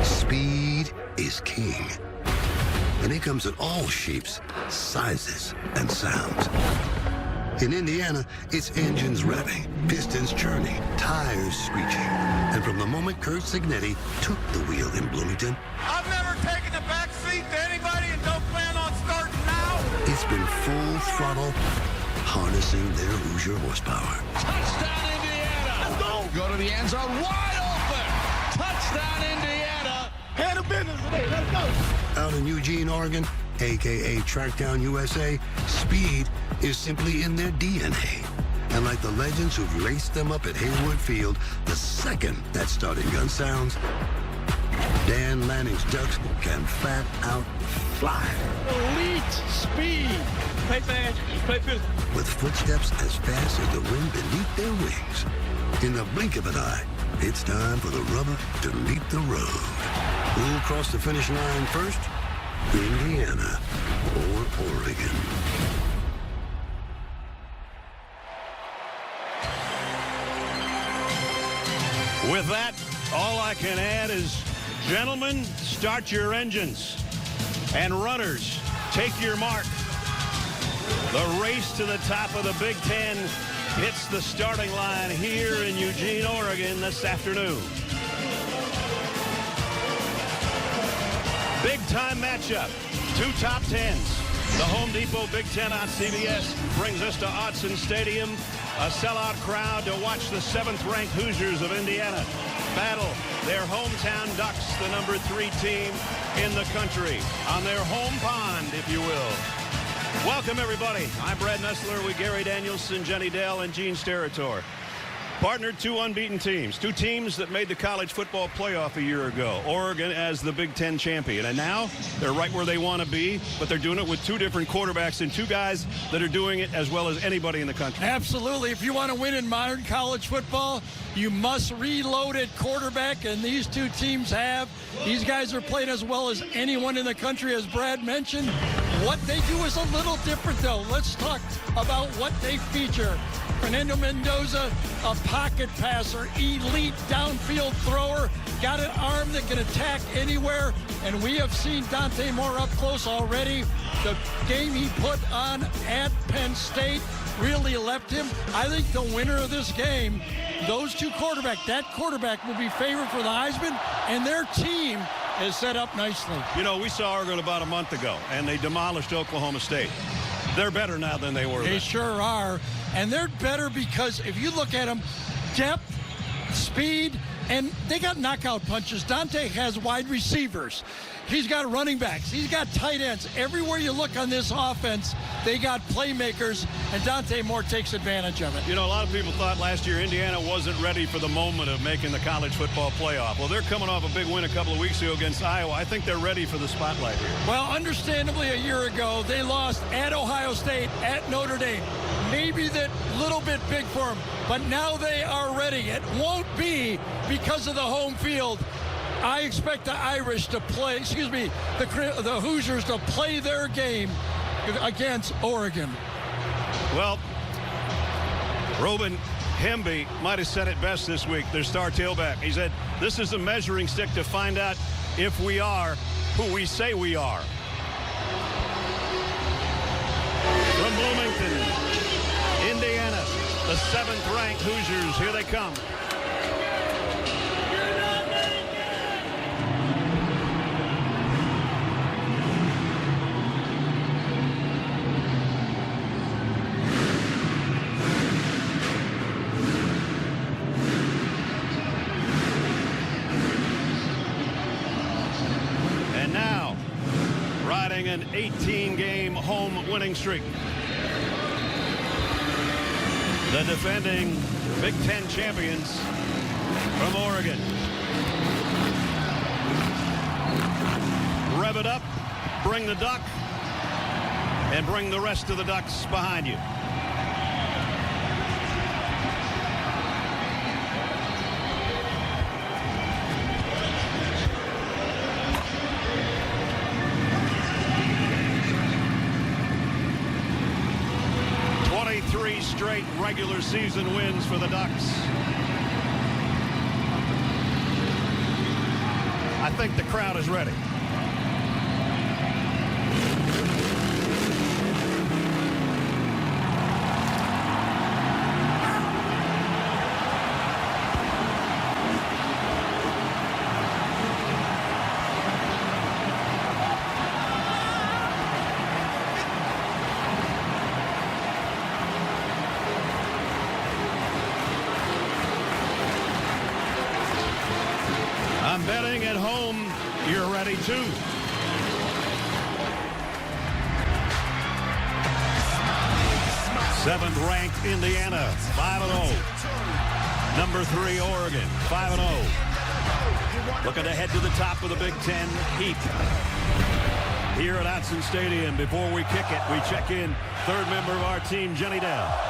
Speed is king. And it comes in all shapes, sizes, and sounds. In Indiana, it's engines revving, pistons churning, tires screeching. And from the moment Kurt Signetti took the wheel in Bloomington, I've never taken a back seat to anybody and don't plan on starting now. it's been full throttle, harnessing their Hoosier horsepower. Touchdown, Indiana! Let's go! Go to the end zone, wide open! Touchdown, Indiana! Hand of business today, let's go! Out in Eugene, Oregon, a.k.a. Trackdown USA, speed is simply in their DNA. And like the legends who've laced them up at Haywood Field, the second that starting gun sounds, Dan Lanning's Ducks can flat out fly. Elite speed! Play fast, play physical. With footsteps as fast as the wind beneath their wings. In the blink of an eye, it's time for the rubber to meet the road. Who'll cross the finish line first? Indiana or Oregon? With that, all I can add is, gentlemen, start your engines. And runners, take your mark. The race to the top of the Big Ten hits the starting line here in Eugene, Oregon this afternoon. Big-time matchup. Two top tens. The Home Depot Big Ten on CBS brings us to Autzen Stadium. A sellout crowd to watch the 7th-ranked Hoosiers of Indiana battle their hometown Ducks, the number 3 team in the country, on their home pond, if you will. Welcome, everybody. I'm Brad Nessler with Gary Danielson, Jenny Dale, and Gene Steratore. Partnered 2 unbeaten teams, 2 teams that made the college football playoff a year ago. Oregon as the Big Ten champion. And now they're right where they want to be, but they're doing it with 2 different quarterbacks and 2 guys that are doing it as well as anybody in the country. Absolutely. If you want to win in modern college football, you must reload at quarterback, and these 2 teams have. These guys are playing as well as anyone in the country, as Brad mentioned. What they do is a little different, though. Let's talk about what they feature. Fernando Mendoza, a pocket passer, elite downfield thrower, got an arm that can attack anywhere, and we have seen Dante Moore up close already. The game he put on at Penn State really left him. I think the winner of this game, those 2 quarterbacks, that quarterback will be favored for the Heisman, and their team is set up nicely. You know, we saw Oregon about a month ago, and they demolished Oklahoma State. They're better now than they were. They sure are. And they're better because if you look at them, depth, speed, and they got knockout punches. Dante has wide receivers. He's got running backs. He's got tight ends. Everywhere you look on this offense, they got playmakers, and Dante Moore takes advantage of it. You know, a lot of people thought last year Indiana wasn't ready for the moment of making the college football playoff. Well, they're coming off a big win a couple of weeks ago against Iowa. I think they're ready for the spotlight here. Well, understandably, a year ago, they lost at Ohio State, at Notre Dame. Maybe that little bit big for them, but now they are ready. It won't be because of the home field. I expect the Irish to play, the Hoosiers to play their game against Oregon. Well, Reuben Hemby might have said it best this week, their star tailback. He said, this is a measuring stick to find out if we are who we say we are. From Bloomington, Indiana, the 7th-ranked Hoosiers, here they come. An 18-game home winning streak. The defending Big Ten champions from Oregon. Rev it up, bring the duck, and bring the rest of the Ducks behind you. straight regular season wins for the Ducks. I think the crowd is ready. I'm betting at home you're ready too. Seventh ranked Indiana, 5-0. Number 3 Oregon, 5-0. Looking to head to the top of the Big Ten heap. Here at Autzen Stadium, before we kick it, we check in third member of our team, Jenny Dell.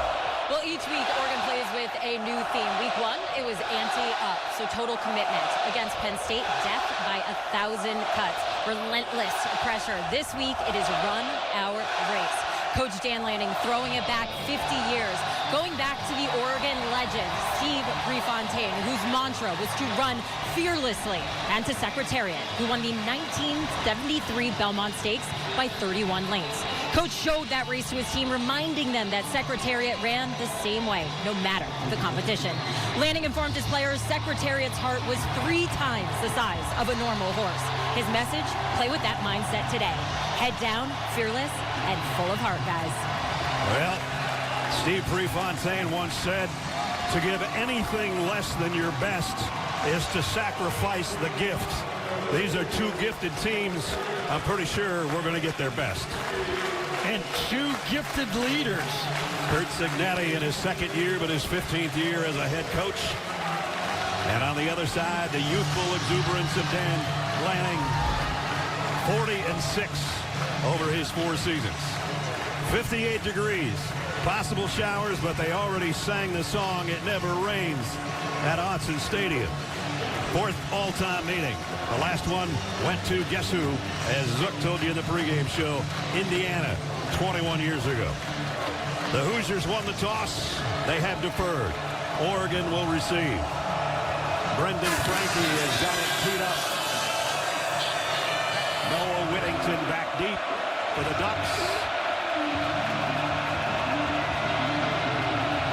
Well, each week, Oregon plays with a new theme. Week 1, it was ante-up, so total commitment. Against Penn State, death by 1,000 cuts. Relentless pressure. This week, it is run our race. Coach Dan Lanning throwing it back 50 years. Going back to the Oregon legend, Steve Prefontaine, whose mantra was to run fearlessly. And to Secretariat, who won the 1973 Belmont Stakes by 31 lengths. Coach showed that race to his team, reminding them that Secretariat ran the same way, no matter the competition. Lanning informed his players Secretariat's heart was 3 times the size of a normal horse. His message, play with that mindset today. Head down, fearless, and full of heart, guys. Well, Steve Prefontaine once said, to give anything less than your best is to sacrifice the gift. These are 2 gifted teams. I'm pretty sure we're going to get their best. And 2 gifted leaders. Kurt Cignetti in his 2nd year, but his 15th year as a head coach. And on the other side, the youthful exuberance of Dan Lanning, 40-6 over his 4 seasons. 58 degrees, possible showers, but they already sang the song "It Never Rains" at Autzen Stadium. 4th all-time meeting. The last one went to, guess who, as Zook told you in the pregame show, Indiana, 21 years ago. The Hoosiers won the toss. They have deferred. Oregon will receive. Brendan Franke has got it teed up. Noah Whittington back deep for the Ducks.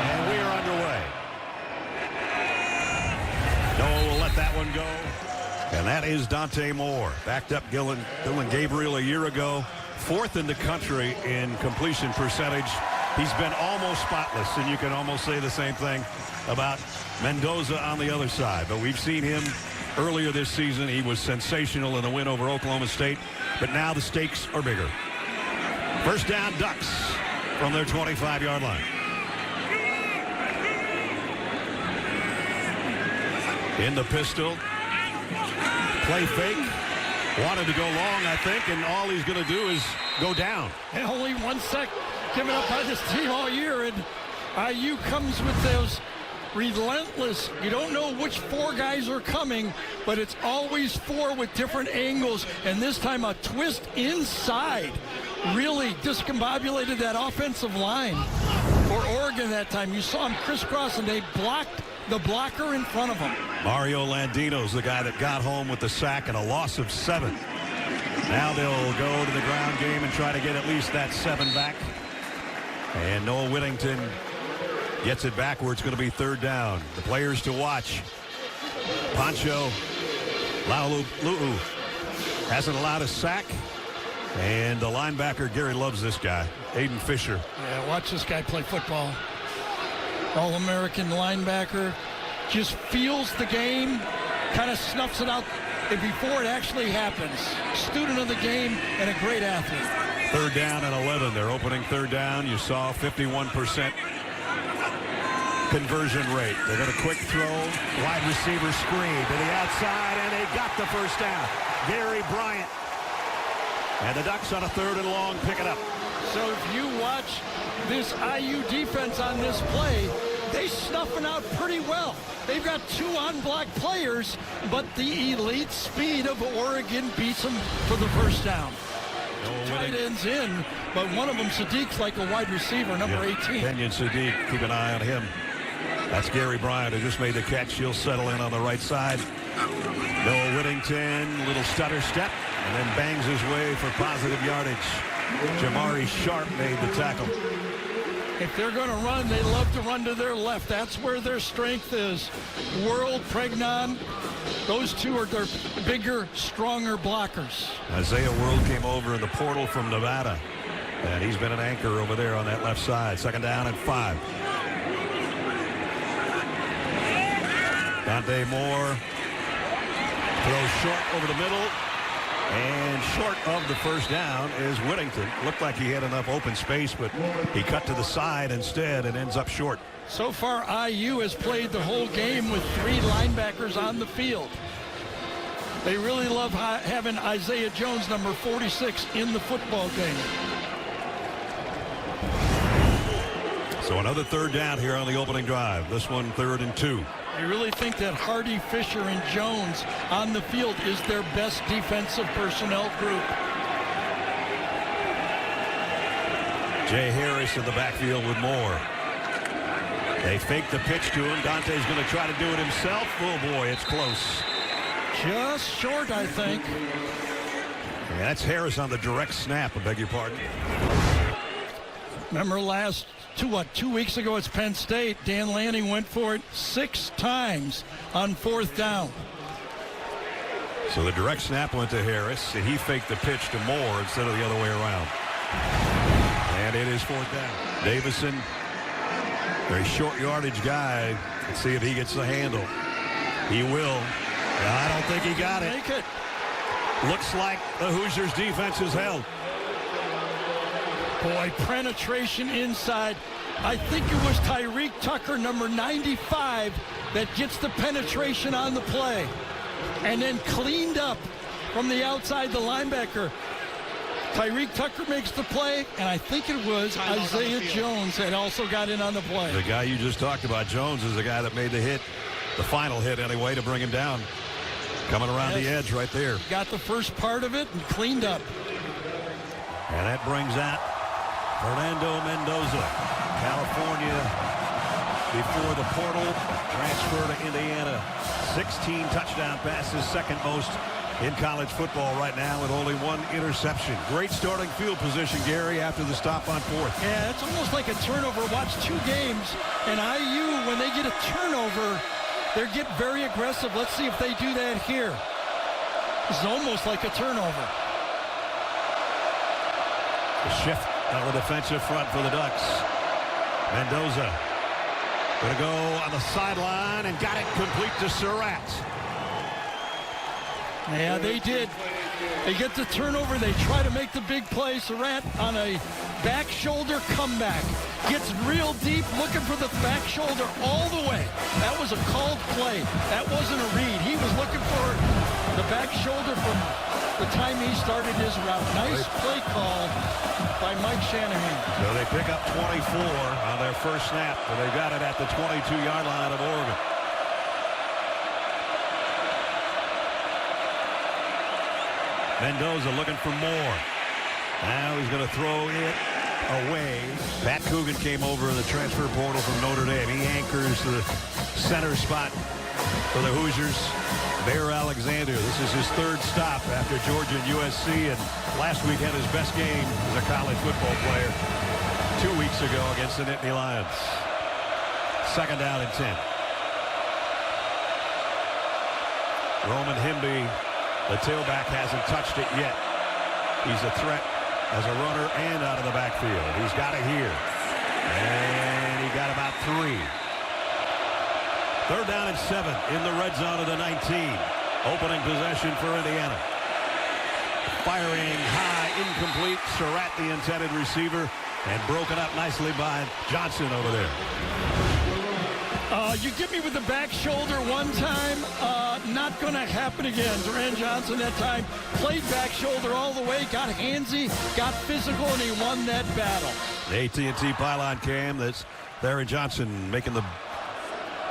And we are underway. Noah will let that one go. And that is Dante Moore. Backed up Dylan Gabriel a year ago. 4th in the country in completion percentage. He's been almost spotless, and you can almost say the same thing about Mendoza on the other side. But we've seen him earlier this season. He was sensational in the win over Oklahoma State. But now the stakes are bigger. First down, Ducks from their 25-yard line. In the pistol. Play fake. Wanted to go long, I think, and all he's going to do is go down. And only 1 sec given up by this team all year, and IU comes with those relentless, you don't know which 4 guys are coming, but it's always 4 with different angles, and this time a twist inside really discombobulated that offensive line for Oregon that time. You saw him crisscross, and they blocked the blocker in front of him. Mario Landino's the guy that got home with the sack and a loss of 7. Now they'll go to the ground game and try to get at least that 7 back. And Noah Whittington gets it back where it's going to be 3rd down. The players to watch. Pancho Laulu'u hasn't allowed a sack. And the linebacker, Gary loves this guy, Aiden Fisher. Yeah, watch this guy play football. All-American linebacker. Just feels the game, kind of snuffs it out before it actually happens. Student of the game and a great athlete. 3rd down and 11. They're opening 3rd down. You saw 51% conversion rate. They got a quick throw. Wide receiver screen to the outside, and they got the first down. Gary Bryant. And the Ducks on a 3rd and long pick it up. So if you watch this IU defense on this play, they snuffing out pretty well. They've got 2 on-block players, but the elite speed of Oregon beats them for the first down. tight ends in, but one of them, Sadiq's like a wide receiver, number 18. Kenyon Sadiq, keep an eye on him. That's Gary Bryant, who just made the catch. He'll settle in on the right side. Noah Whittington, little stutter step, and then bangs his way for positive yardage. Jamari Sharp made the tackle. If they're going to run, they love to run to their left. That's where their strength is. World, Pregnon, those two are their bigger, stronger blockers. Isaiah World came over in the portal from Nevada, and he's been an anchor over there on that left side. Second down and 5. Dante Moore throws short over the middle, and short of the first down is Whittington. Looked like he had enough open space, but he cut to the side instead and ends up short. So far, IU has played the whole game with 3 linebackers on the field. They really love having Isaiah Jones, number 46, in the football game. So another third down here on the opening drive. This one 3rd and 2. I really think that Hardy, Fisher, and Jones on the field is their best defensive personnel group. Jay Harris in the backfield with Moore. They fake the pitch to him. Dante's going to try to do it himself. Oh, boy, it's close. Just short, I think. Yeah, that's Harris on the direct snap. I beg your pardon. Remember last 2 weeks ago, it's Penn State. Dan Lanning went for it 6 times on 4th down. So the direct snap went to Harris, and he faked the pitch to Moore instead of the other way around. And it is 4th down. Davison, very short yardage guy. Let's see if he gets the handle. He will. I don't think he got it. Make it. Looks like the Hoosiers defense is held. Boy, penetration inside. I think it was Tyreek Tucker, number 95, that gets the penetration on the play. And then cleaned up from the outside, the linebacker. Tyreek Tucker makes the play, and I think it was Isaiah Jones that also got in on the play. The guy you just talked about, Jones, is the guy that made the hit, the final hit anyway, to bring him down. Coming around the edge right there. Got the first part of it and cleaned up. And that brings out Fernando Mendoza, California, before the portal, transfer to Indiana. 16 touchdown passes, second most in college football right now with only 1 interception. Great starting field position, Gary, after the stop on 4th. Yeah, it's almost like a turnover. Watch 2 games, and IU, when they get a turnover, they get very aggressive. Let's see if they do that here. It's almost like a turnover. The shift on the defensive front for the Ducks. Mendoza going to go on the sideline and got it complete to Sarratt. Yeah, they did. They get the turnover. They try to make the big play. Sarratt on a back shoulder comeback. Gets real deep, looking for the back shoulder all the way. That was a called play. That wasn't a read. He was looking for the back shoulder from the time he started his route. Nice play call by Mike Shanahan. So they pick up 24 on their first snap, but they got it at the 22-yard line of Oregon. Mendoza looking for more. Now he's going to throw it away. Pat Coogan came over in the transfer portal from Notre Dame. He anchors the center spot for the Hoosiers. Bear Alexander, this is his 3rd stop after Georgia and USC, and last week had his best game as a college football player 2 weeks ago against the Nittany Lions. Second down and 10. Roman Hemby, the tailback, hasn't touched it yet. He's a threat as a runner and out of the backfield. He's got it here. And he got about 3. 3rd down and 7 in the red zone of the 19. Opening possession for Indiana. Firing high, incomplete. Sarratt, the intended receiver, and broken up nicely by Johnson over there. You get me with the back shoulder one time, not going to happen again. Duran Johnson that time played back shoulder all the way, got handsy, got physical, and he won that battle. The AT&T pylon cam, that's Theron Johnson making the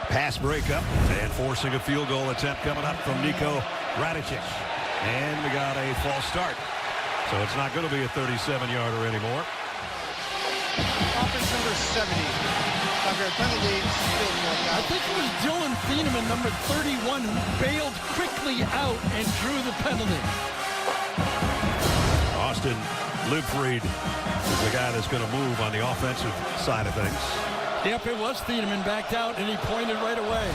pass breakup and forcing a field goal attempt coming up from Nicolas Radicic. And we got a false start. So it's not going to be a 37-yarder anymore. Offense number 70. Penalty, I think it was Dylan Thieneman, number 31, who bailed quickly out and drew the penalty. Austin Liebfried is the guy that's going to move on the offensive side of things. Yep, it was Thieneman backed out, and he pointed right away.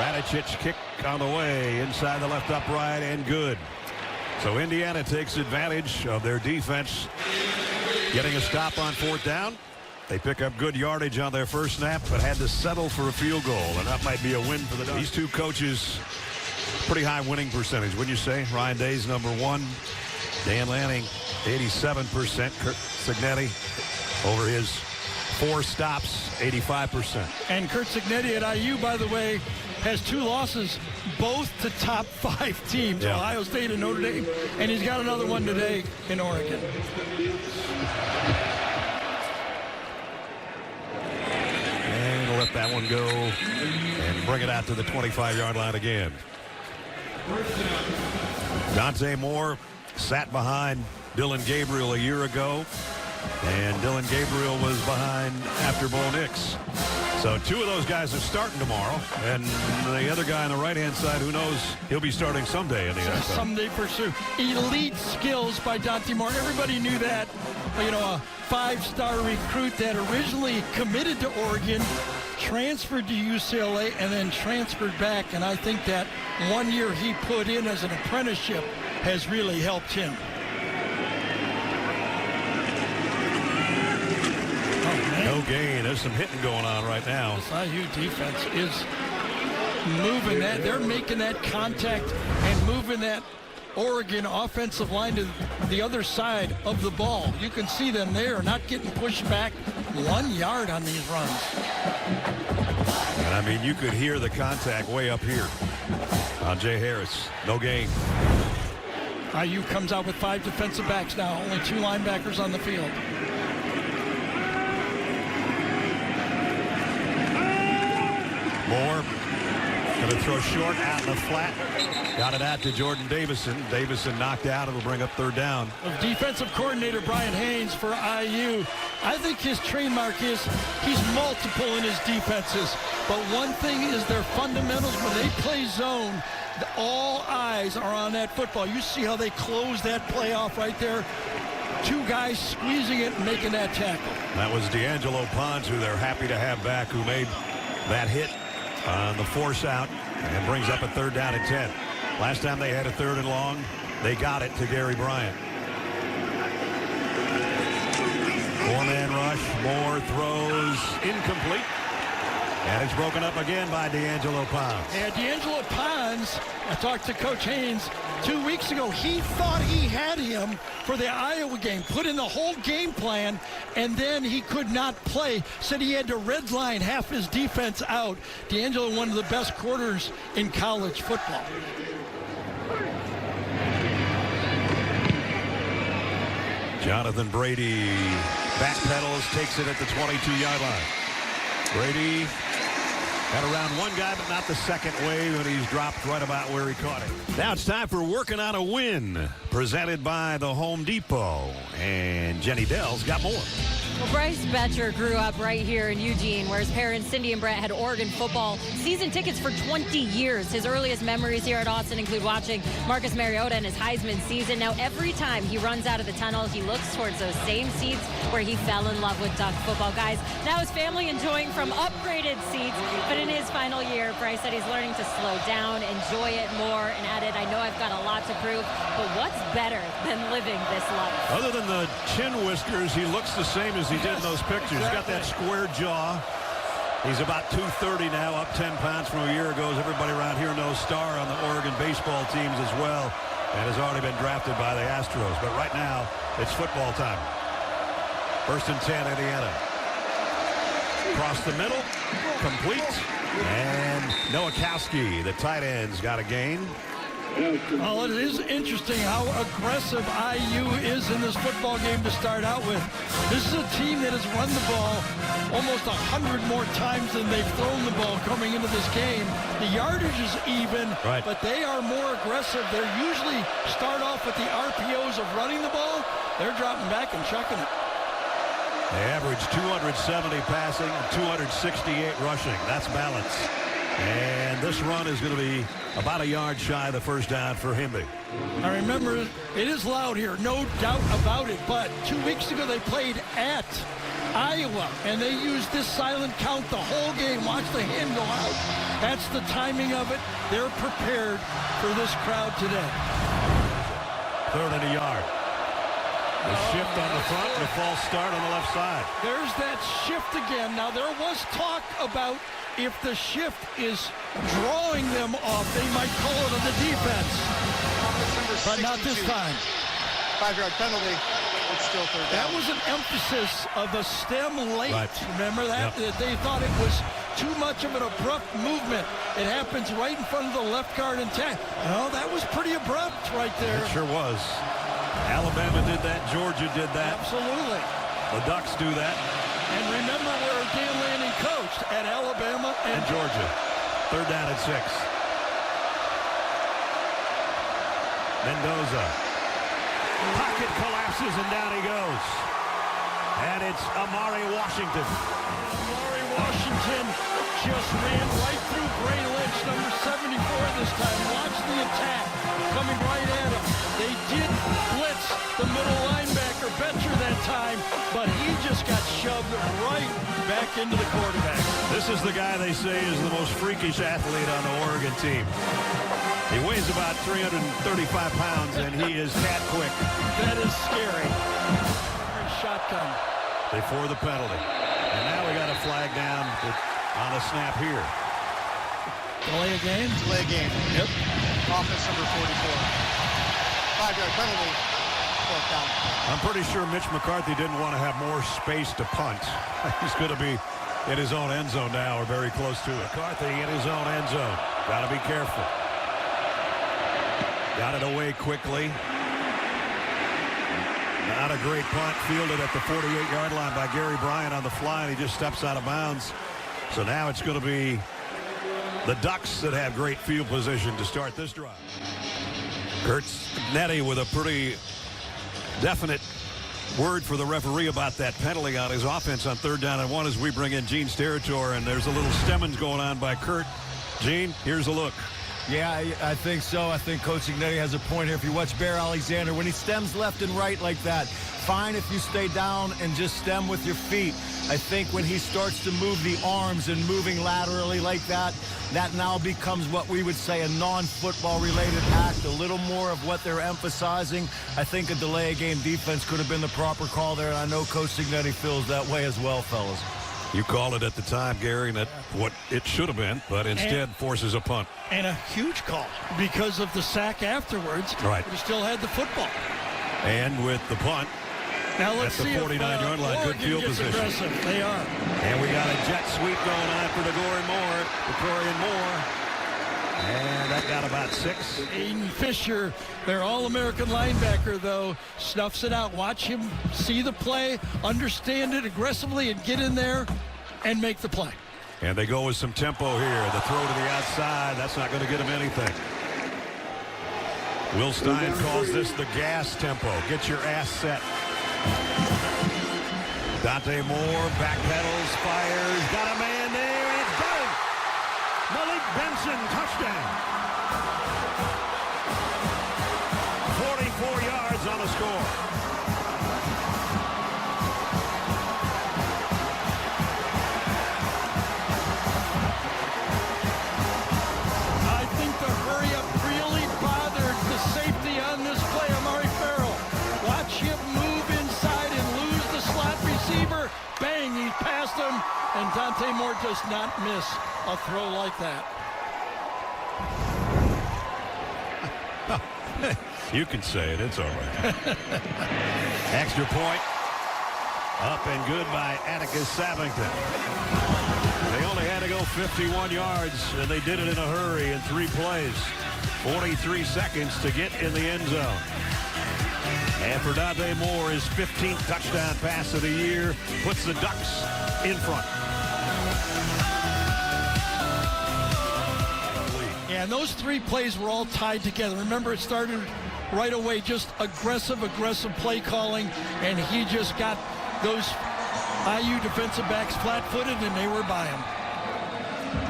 Radicic kick on the way inside the left upright and good. So Indiana takes advantage of their defense getting a stop on 4th down. They pick up good yardage on their first snap, but had to settle for a field goal, and that might be a win for the Ducks. These two coaches, pretty high winning percentage, wouldn't you say? Ryan Day's number 1. Dan Lanning, 87%. Curt Cignetti, over his 4 stops, 85%. And Curt Cignetti at IU, by the way, has 2 losses, both to top 5 teams, Ohio State and Notre Dame. And he's got another one today in Oregon. And we'll let that one go and bring it out to the 25-yard line again. Dante Moore sat behind Dylan Gabriel a year ago, and Dylan Gabriel was behind after Bo Nix. So 2 of those guys are starting tomorrow, and the other guy on the right-hand side, who knows, he'll be starting someday in the NFL. Someday for sure. Elite skills by Dante Moore. Everybody knew that. You know, a 5-star recruit that originally committed to Oregon, transferred to UCLA, and then transferred back. And I think that 1 year he put in as an apprenticeship has really helped him. No gain. There's some hitting going on right now. This IU defense is moving that. They're making that contact and moving that Oregon offensive line to the other side of the ball. You can see them there, not getting pushed back 1 yard on these runs. And I mean, you could hear the contact way up here on Jay Harris. No gain. IU comes out with 5 defensive backs now. Only 2 linebackers on the field. Moore going to throw short out in the flat. Got it out to Jordan Davison. Davison knocked out. It'll bring up 3rd down. Defensive coordinator Brian Haynes for IU. I think his trademark is he's multiple in his defenses. But one thing is their fundamentals. When they play zone, all eyes are on that football. You see how they close that play off right there. 2 guys squeezing it and making that tackle. That was D'Angelo Pons, who they're happy to have back, who made that hit on the force out and brings up a 3rd down and 10. Last time they had a 3rd and long, they got it to Gary Bryant. 4-man rush. Moore throws incomplete. And it's broken up again by D'Angelo Pons. And D'Angelo Pons, I talked to Coach Haynes 2 weeks ago. He thought he had him for the Iowa game, put in the whole game plan, and then he could not play. Said he had to redline half his defense out. D'Angelo, one of the best quarters in college football. Jonathan Brady backpedals, takes it at the 22-yard line. Brady got around one guy, but not the second wave, and he's dropped right about where he caught it. Now it's time for Working on a Win, presented by the Home Depot. And Jenny Dell's got more. Well, Bryce Betcher grew up right here in Eugene, where his parents, Cindy and Brett, had Oregon football season tickets for 20 years. His earliest memories here at Autzen include watching Marcus Mariota in his Heisman season. Now, every time he runs out of the tunnel, he looks towards those same seats where he fell in love with Duck football. Guys, now his family enjoying from upgraded seats, but in his final year, Bryce said he's learning to slow down, enjoy it more, and added, I know I've got a lot to prove, but what's better than living this life? Other than the chin whiskers, he looks the same as he did in those pictures. He's got that square jaw. He's about 230 now, up 10 pounds from a year ago. As everybody around here knows, star on the Oregon baseball teams as well, and has already been drafted by the Astros. But right now, it's football time. 1st and 10, Indiana. Across the middle, complete. And Nowakowski, the tight end's got a gain. Well, it is interesting how aggressive IU is in this football game to start out with. This is a team that has run the ball almost 100 more times than they've thrown the ball coming into this game. The yardage is even, but they are more aggressive. They usually start off with the RPOs of running the ball. They're dropping back and chucking it. They average 270 passing and 268 rushing. That's balance. And this run is going to be about a yard shy of the first down for Hemby. Now remember, it is loud here, no doubt about it, but 2 weeks ago they played at Iowa, and they used this silent count the whole game. Watch the hand go out. That's the timing of it. They're prepared for this crowd today. 3rd and a yard. The shift on the front and a false start on the left side. There's that shift again. Now, there was talk about if the shift is drawing them off, they might call it on the defense. But not this time. 5-yard penalty. It's still 3rd down. That was an emphasis of the stem late. Right. Remember that? Yep. They thought it was too much of an abrupt movement. It happens right in front of the left guard and tackle. Oh, that was pretty abrupt right there. It sure was. Alabama did that. Georgia did that. Absolutely. The Ducks do that. And remember where Dan Lanning coached, at Alabama and Georgia. 3rd down and 6. Mendoza. Pocket collapses and down he goes. And it's Amari Washington. Amari Washington just ran right through Bray Lynch, number 74 this time. Watch the attack coming right at him. They did blitz the middle linebacker Betcher that time, but he just got shoved right back into the quarterback. This is the guy they say is the most freakish athlete on the Oregon team. He weighs about 335 pounds, and he is cat quick. That is scary. Shotgun. Before the penalty. And now we got a flag down on a snap here. Delay a game? Delay a game. Yep. Offense number 44. 5-yard penalty. 4th down. I'm pretty sure Mitch McCarthy didn't want to have more space to punt. He's going to be in his own end zone now, or very close to it. McCarthy in his own end zone. Got to be careful. Got it away quickly. Not a great punt, fielded at the 48-yard line by Gary Bryant on the fly, and he just steps out of bounds. So now it's going to be the Ducks that have great field position to start this drive. Kurt Nettie with a pretty definite word for the referee about that penalty on his offense on 3rd down and 1 as we bring in Gene Steratore, and there's a little stemmings going on by Kurt. Gene, here's a look. Yeah, I think so. I think Coach Ignetti has a point here. If you watch Bear Alexander, when he stems left and right like that, fine if you stay down and just stem with your feet. I think when he starts to move the arms and moving laterally like that, that now becomes what we would say a non-football related act, a little more of what they're emphasizing. I think a delay of game defense could have been the proper call there, and I know Coach Ignetti feels that way as well, fellas. You called it at the time, Gary, and that's what it should have been, but instead forces a punt. And a huge call because of the sack afterwards. Right. He still had the football. And with the punt, now let's at the see 49-yard line, good field position. Aggressive. They are. And we got a jet sweep going on for Dorian Moore. And that got about 6. Aiden Fisher, their All-American linebacker, though, snuffs it out. Watch him see the play, understand it aggressively, and get in there and make the play. And they go with some tempo here. The throw to the outside, that's not going to get him anything. Will Stein calls this the gas tempo. Get your ass set. Dante Moore backpedals, fires, got a man there, and it's done. Malik Benson, touchdown. 44 yards on the score. I think the hurry-up really bothered the safety on this play, Amari Farrell. Watch him move inside and lose the slot receiver. Bang, he passed him, and Dante Moore does not miss a throw like that. You can say it. It's all right. Extra point. Up and good by Atticus Sappington. They only had to go 51 yards, and they did it in a hurry in 3 plays. 43 seconds to get in the end zone. And for Dante Moore, his 15th touchdown pass of the year puts the Ducks in front. Yeah, and those 3 plays were all tied together. Remember, it started right away, just aggressive play calling, and he just got those IU defensive backs flat-footed, and they were by him.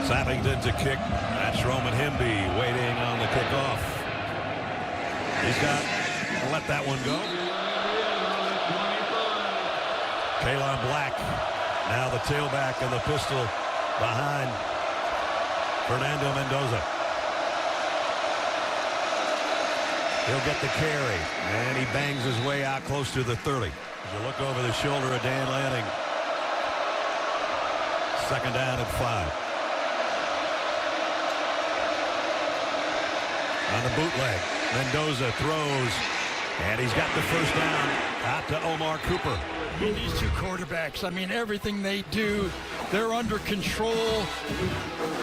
Sappington to kick. That's Roman Hemby waiting on the kickoff. He's got to let that one go. Kalon Black, now the tailback and the pistol behind Fernando Mendoza. He'll get the carry, and he bangs his way out close to the 30. As you look over the shoulder of Dan Lanning. Second down and 5. On the bootleg, Mendoza throws, and he's got the first down out to Omar Cooper. These 2 quarterbacks, I mean, everything they do, they're under control.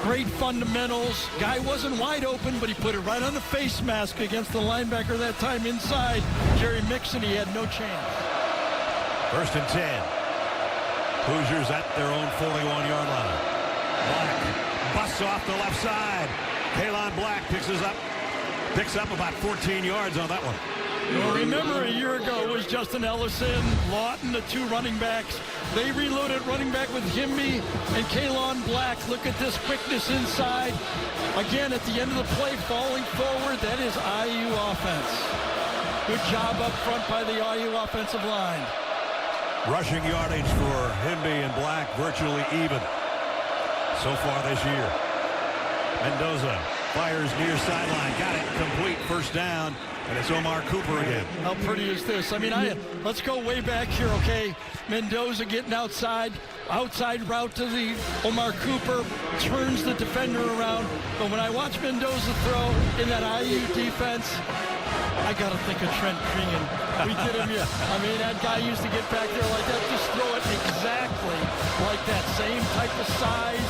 Great fundamentals. Guy wasn't wide open, but he put it right on the face mask against the linebacker that time inside. Jerry Mixon, he had no chance. First and 10. Hoosiers at their own 41-yard line. Black busts off the left side. Kalon Black picks up about 14 yards on that one. Well, remember a year ago it was Justin Ellison, Lawton, the 2 running backs. They reloaded running back with Hemby and Kalon Black. Look at this quickness inside. Again, at the end of the play, falling forward. That is IU offense. Good job up front by the IU offensive line. Rushing yardage for Hemby and Black virtually even so far this year. Mendoza fires near sideline. Got it complete. First down. And it's Omar Cooper again. How pretty is this? I mean, let's go way back here, okay? Mendoza getting outside route to the Omar Cooper, turns the defender around. But when I watch Mendoza throw in that IU defense, I got to think of Trent Green. We did him, yeah. I mean, that guy used to get back there like that, just throw it exactly like that. Same type of size,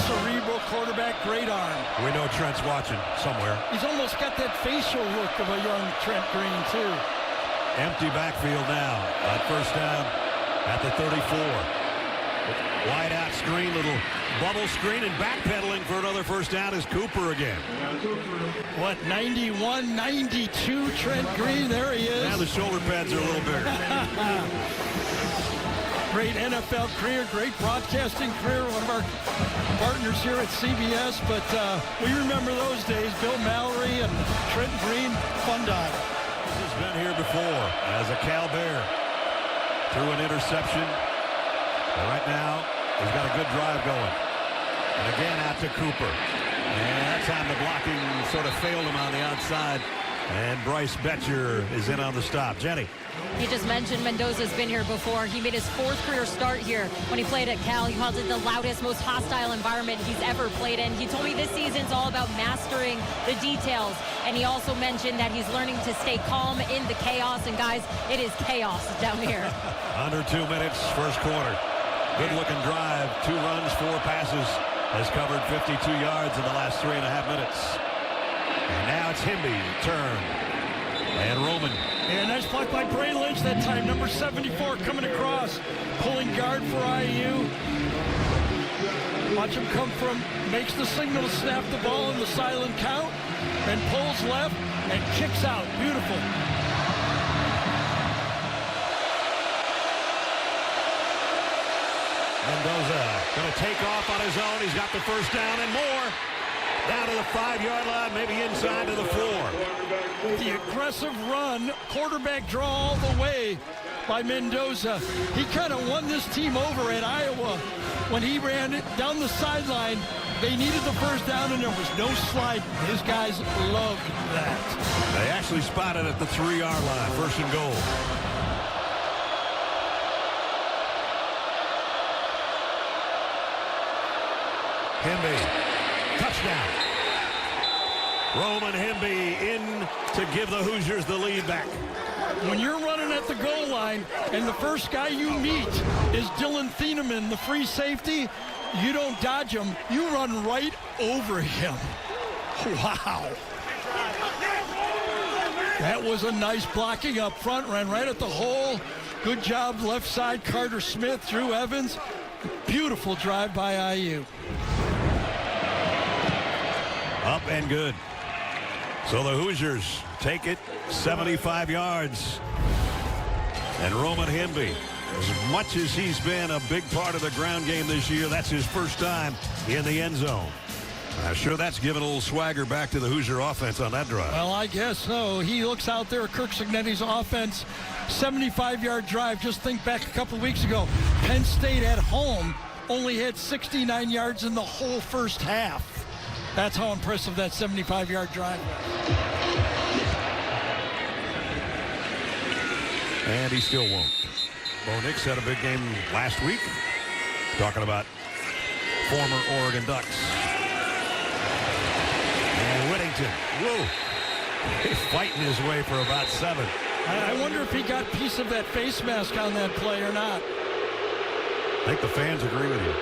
cerebral quarterback, great arm. We know Trent's watching somewhere. He's almost got that facial look of a young Trent Green, too. Empty backfield now on first down at the 34. Wide out screen, little bubble screen, and backpedaling for another first down is Cooper again. What, 91, 92, Trent Green, there he is. Now the shoulder pads are a little bigger. Great NFL career, great broadcasting career, one of our partners here at CBS, but we remember those days, Bill Mallory and Trent Green, fun time. He's been here before as a Cal Bear. Threw an interception. But right now, he's got a good drive going. And again, out to Cooper. And that time the blocking sort of failed him on the outside. And Bryce Betcher is in on the stop. Jenny. You just mentioned Mendoza's been here before. He made his 4th career start here when he played at Cal. He called it the loudest, most hostile environment he's ever played in. He told me this season's all about mastering the details. And he also mentioned that he's learning to stay calm in the chaos. And guys, it is chaos down here. Under 2 minutes, first quarter. Good-looking drive, 2 runs, 4 passes. Has covered 52 yards in the last 3.5 minutes. And now it's Hemby, turn. And Roman. Yeah, nice block by Bray Lynch that time. Number 74 coming across. Pulling guard for IU. Watch him come from, makes the signal to snap the ball in the silent count. And pulls left and kicks out. Beautiful. Mendoza going to take off on his own. He's got the first down and more. Down to the 5-yard line, maybe inside to the 4. The aggressive run, quarterback draw all the way by Mendoza. He kind of won this team over at Iowa when he ran it down the sideline. They needed the first down and there was no slide. His guys loved that. They actually spotted at the 3-yard line, first and goal. Hemby. Touchdown. Roman Hemby in to give the Hoosiers the lead back. When you're running at the goal line and the first guy you meet is Dylan Thieneman, the free safety, you don't dodge him. You run right over him. Wow. That was a nice blocking up front, ran right at the hole. Good job left side, Carter Smith, Drew Evans. Beautiful drive by IU. Up and good. So the Hoosiers take it 75 yards. And Roman Hemby, as much as he's been a big part of the ground game this year, that's his first time in the end zone. I'm sure that's given a little swagger back to the Hoosier offense on that drive. Well, I guess so. He looks out there at Kirk Cignetti's offense, 75-yard drive. Just think back a couple weeks ago. Penn State at home only had 69 yards in the whole first half. That's how impressive that 75-yard drive was. And he still won't. Bo Nix had a big game last week. Talking about former Oregon Ducks. And Whittington, whoa, he's fighting his way for about 7. I wonder if he got a piece of that face mask on that play or not. I think the fans agree with you.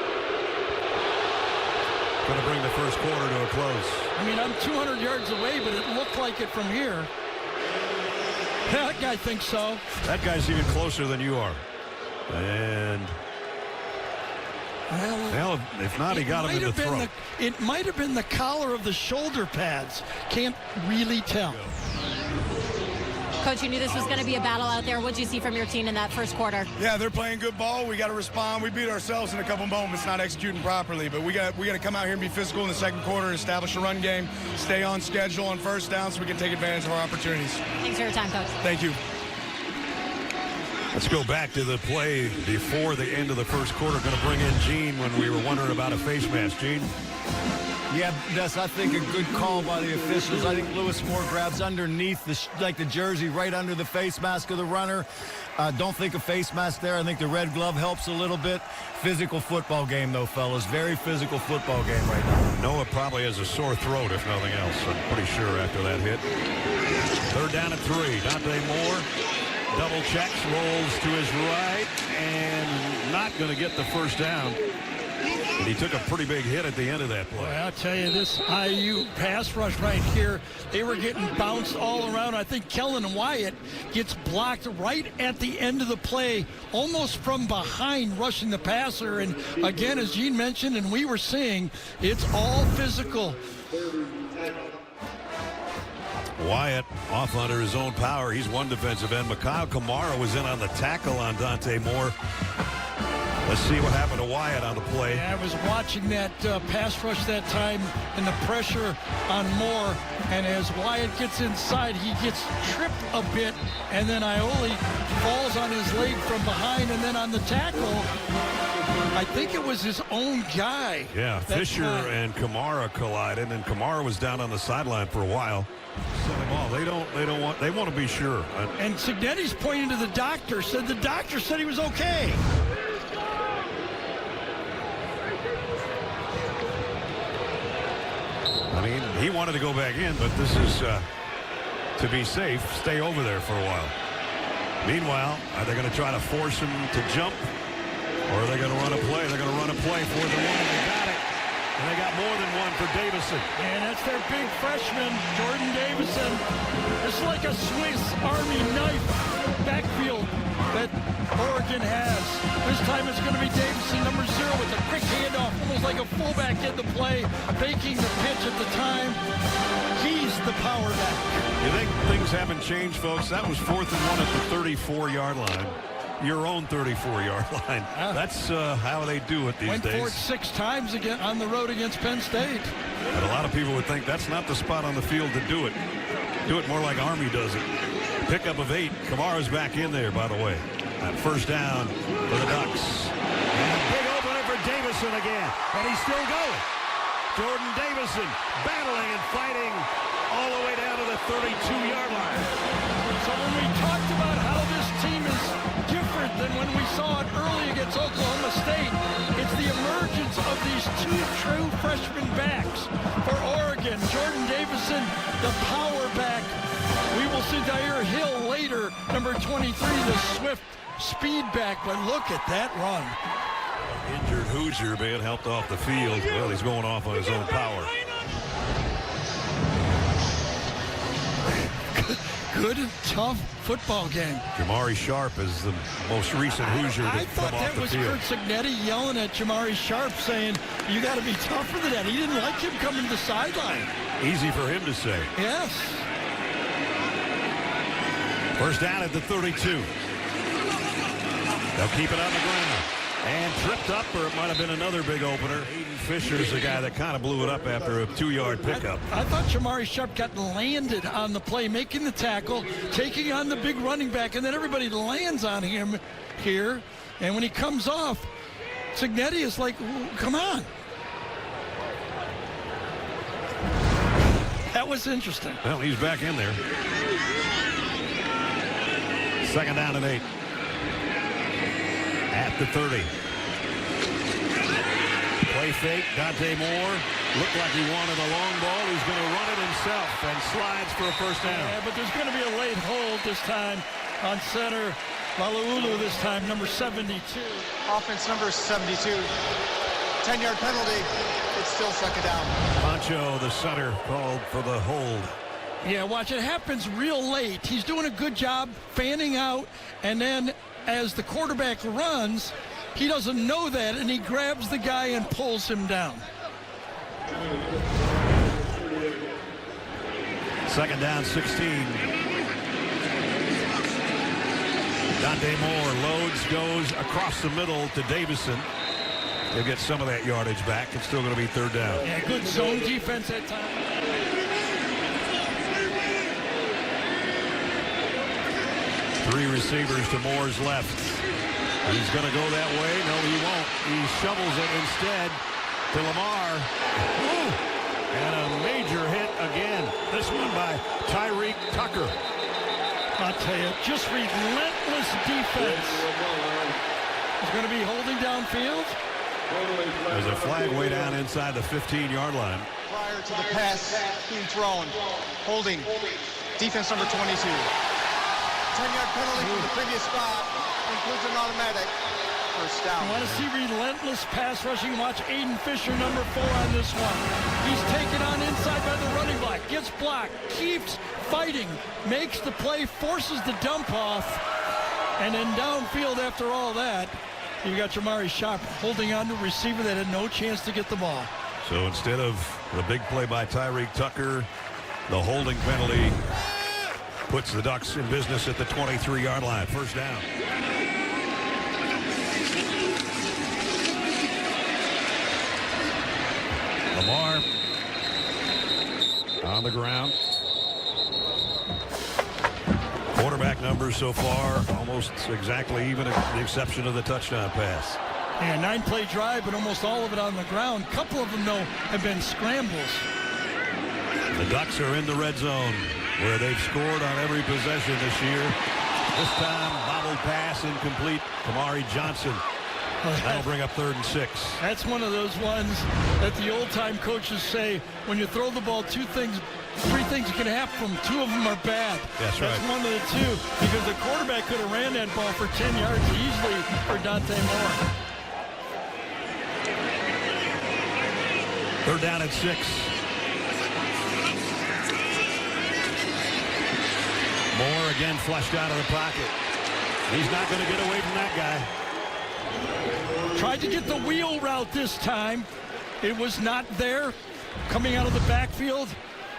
Going to bring the first quarter to a close. I mean, I'm 200 yards away, but it looked like it from here. That guy thinks so. That guy's even closer than you are. And well, if not, he got him in the throat. It might have been the collar of the shoulder pads. Can't really tell. Coach, you knew this was going to be a battle out there. What did you see from your team in that first quarter? Yeah, they're playing good ball. We got to respond. We beat ourselves in a couple moments, not executing properly. But we got to come out here and be physical in the second quarter, establish a run game, stay on schedule on first down so we can take advantage of our opportunities. Thanks for your time, Coach. Thank you. Let's go back to the play before the end of the first quarter. Going to bring in Gene when we were wondering about a face mask. Gene? Yeah, that's, I think, a good call by the officials. I think Lewis Moore grabs underneath the jersey, right under the face mask of the runner. Don't think a face mask there. I think the red glove helps a little bit. Physical football game, though, fellas. Very physical football game right now. Noah probably has a sore throat, if nothing else. I'm pretty sure after that hit. 3rd down and 3. Dante Moore double checks, rolls to his right, and not going to get the first down. And he took a pretty big hit at the end of that play. Well, I'll tell you, this IU pass rush right here, they were getting bounced all around. I think Kellen Wyatt gets blocked right at the end of the play, almost from behind, rushing the passer. And again, as Gene mentioned, and we were seeing, it's all physical. Wyatt off under his own power. He's one defensive end. Mikhail Kamara was in on the tackle on Dante Moore. Let's see what happened to Wyatt on the play. Yeah, I was watching that pass rush that time and the pressure on Moore. And as Wyatt gets inside, he gets tripped a bit. And then Ioli falls on his leg from behind. And then on the tackle, I think it was his own guy. Yeah, Fisher and Kamara collided. And Kamara was down on the sideline for a while. They want to be sure. And Cignetti's pointing to the doctor, said the doctor said he was okay. I mean, he wanted to go back in, but this is to be safe, stay over there for a while. Meanwhile, are they going to try to force him to jump, or are they going to run a play? They're going to run a play for the one. They got it. And they got more than one for Davison. And that's their big freshman, Jordan Davison. It's like a Swiss Army knife backfield that Oregon has. This time it's going to be Davison, number 0, with a quick handoff, almost like a fullback in the play, faking the pitch at the time. He's the power back. You think things haven't changed, folks? That was 4th and 1 at the 34-yard line. Your own 34-yard line. That's how they do it these days. Went for it 6 times again on the road against Penn State. And a lot of people would think that's not the spot on the field to do it. Do it more like Army does it. Pickup of 8. Kamara's back in there, by the way. First down for the Ducks. And a big opener for Davison again. And he's still going. Jordan Davison battling and fighting all the way down to the 32-yard line. So when we talked about how this team is different than when we saw it early against Oklahoma State, it's the emergence of these 2 true freshman backs for Oregon. Jordan Davison, the power back. We will see Dyer Hill later, number 23, the swift speed back. But look at that run. Injured Hoosier being helped off the field. Well, he's going off on his own power. good, tough football game. Jamari Sharp is the most recent Hoosier to I thought come off that the was field. Curt Cignetti yelling at Jamari Sharp saying, you got to be tougher than that. He didn't like him coming to the sideline. Easy for him to say. Yes. First down at the 32. They'll keep it on the ground. And tripped up, or it might have been another big opener. Aiden Fisher's the guy that kind of blew it up after a 2-yard pickup. I thought Jamari Sharp got landed on the play, making the tackle, taking on the big running back, and then everybody lands on him here. And when he comes off, Cignetti is like, come on. That was interesting. Well, he's back in there. Second down and 8. At the 30. Play fake. Dante Moore looked like he wanted a long ball. He's going to run it himself and slides for a first down. Yeah, but there's going to be a late hold this time on center. Malaulu this time, number 72. Offense number 72. 10-yard penalty. It's still second down. Pancho, the center, called for the hold. Yeah, watch, it happens real late. He's doing a good job fanning out, and then as the quarterback runs, he doesn't know that, and he grabs the guy and pulls him down. Second down, 16. Dante Moore loads, goes across the middle to Davison. He'll get some of that yardage back. It's still going to be third down. Yeah, good zone defense at times. Three receivers to Moore's left. He's going to go that way. No, he won't. He shovels it instead to Lamar. Woo! And a major hit again. This one by Tyreek Tucker. I'll tell you, just relentless defense. He's going to be holding downfield. There's a flag way down inside the 15-yard line. Prior to the pass being thrown. Holding. Defense number 22. 10-yard penalty from the previous spot. Includes an automatic first down. You want to see relentless pass rushing? Watch Aiden Fisher, number 4 on this one. He's taken on inside by the running back. Gets blocked. Keeps fighting. Makes the play. Forces the dump off. And then downfield after all that, you got Jamari Sharp holding on to a receiver that had no chance to get the ball. So instead of the big play by Tyreek Tucker, the holding penalty puts the Ducks in business at the 23-yard line. First down. Lamar on the ground. Quarterback numbers so far almost exactly even, with the exception of the touchdown pass. Yeah, 9-play drive, but almost all of it on the ground. A couple of them, though, have been scrambles. The Ducks are in the red zone, where they've scored on every possession this year. This time, bobbled pass, incomplete. Kamari Johnson. That'll bring up 3rd and 6. That's one of those ones that the old-time coaches say, when you throw the ball, 3 things can happen. 2 of them are bad. That's right. That's one of the 2, because the quarterback could have ran that ball for 10 yards easily for Dante Moore. 3rd down at 6. Moore again flushed out of the pocket. He's not going to get away from that guy. Tried to get the wheel route this time. It was not there. Coming out of the backfield.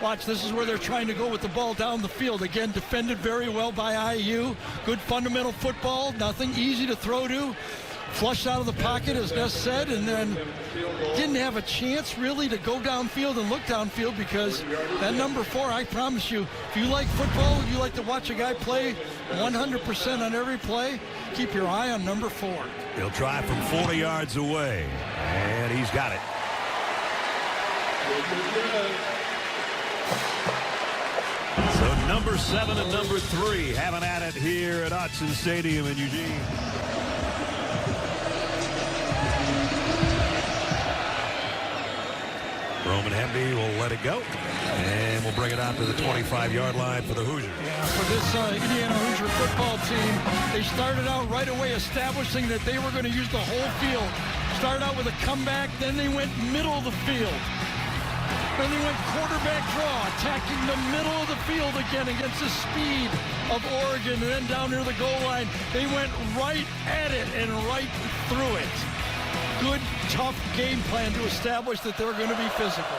Watch, this is where they're trying to go with the ball down the field. Again, defended very well by IU. Good fundamental football. Nothing easy to throw to. Flushed out of the pocket, as Ness said, and then didn't have a chance really to go downfield and look downfield, because that number 4, I promise you, if you like football, you like to watch a guy play 100% on every play, keep your eye on number 4. He'll try from 40 yards away, and he's got it. So number 7 and number 3 having at it here at Autzen Stadium in Eugene. Roman Hemby will let it go, and we'll bring it out to the 25-yard line for the Hoosiers. Yeah, for this Indiana Hoosier football team, they started out right away establishing that they were going to use the whole field. Started out with a comeback, then they went middle of the field. And they went quarterback draw, attacking the middle of the field again against the speed of Oregon. And then down near the goal line, they went right at it and right through it. Good, tough game plan to establish that they're going to be physical.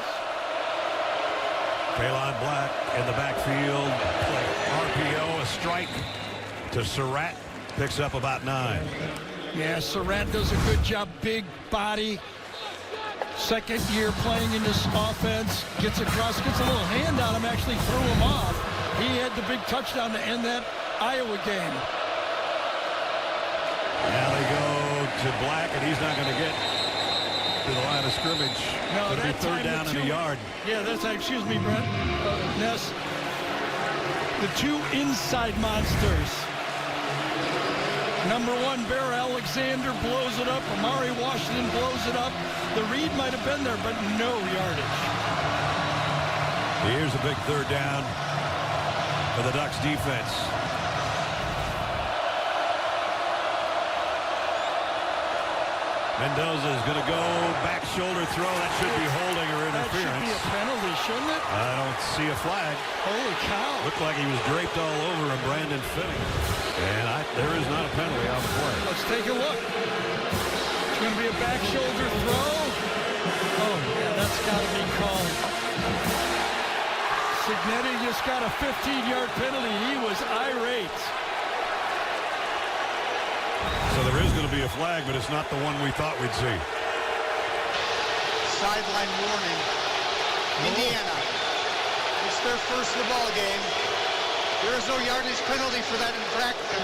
Kalon Black in the backfield. RPO, a strike to Sarratt. Picks up about 9. Yeah, Sarratt does a good job. Big body. Second year playing in this offense. Gets across, gets a little hand on him, actually threw him off. He had the big touchdown to end that Iowa game. Now they go to Black, and he's not going to get to the line of scrimmage. No, it'll be third down and a yard. Yeah, that's, excuse me, Brent. Ness. The two inside monsters. Number 1, Bear Alexander blows it up. Amari Washington blows it up. The read might have been there, but no yardage. Here's a big third down for the Ducks defense. Mendoza is going to go back shoulder throw. That should be holding or interference. That should be a penalty, shouldn't it? I don't see a flag. Holy cow. Looked like he was draped all over him, Brandon Finney. And there is not a penalty on the play. Let's take a look. It's going to be a back shoulder throw. Oh, yeah, that's got to be called. Signetti just got a 15-yard penalty. He was irate. So there is going to be a flag, but it's not the one we thought we'd see. Sideline warning. Indiana. It's their first of the ball game. There is no yardage penalty for that infraction.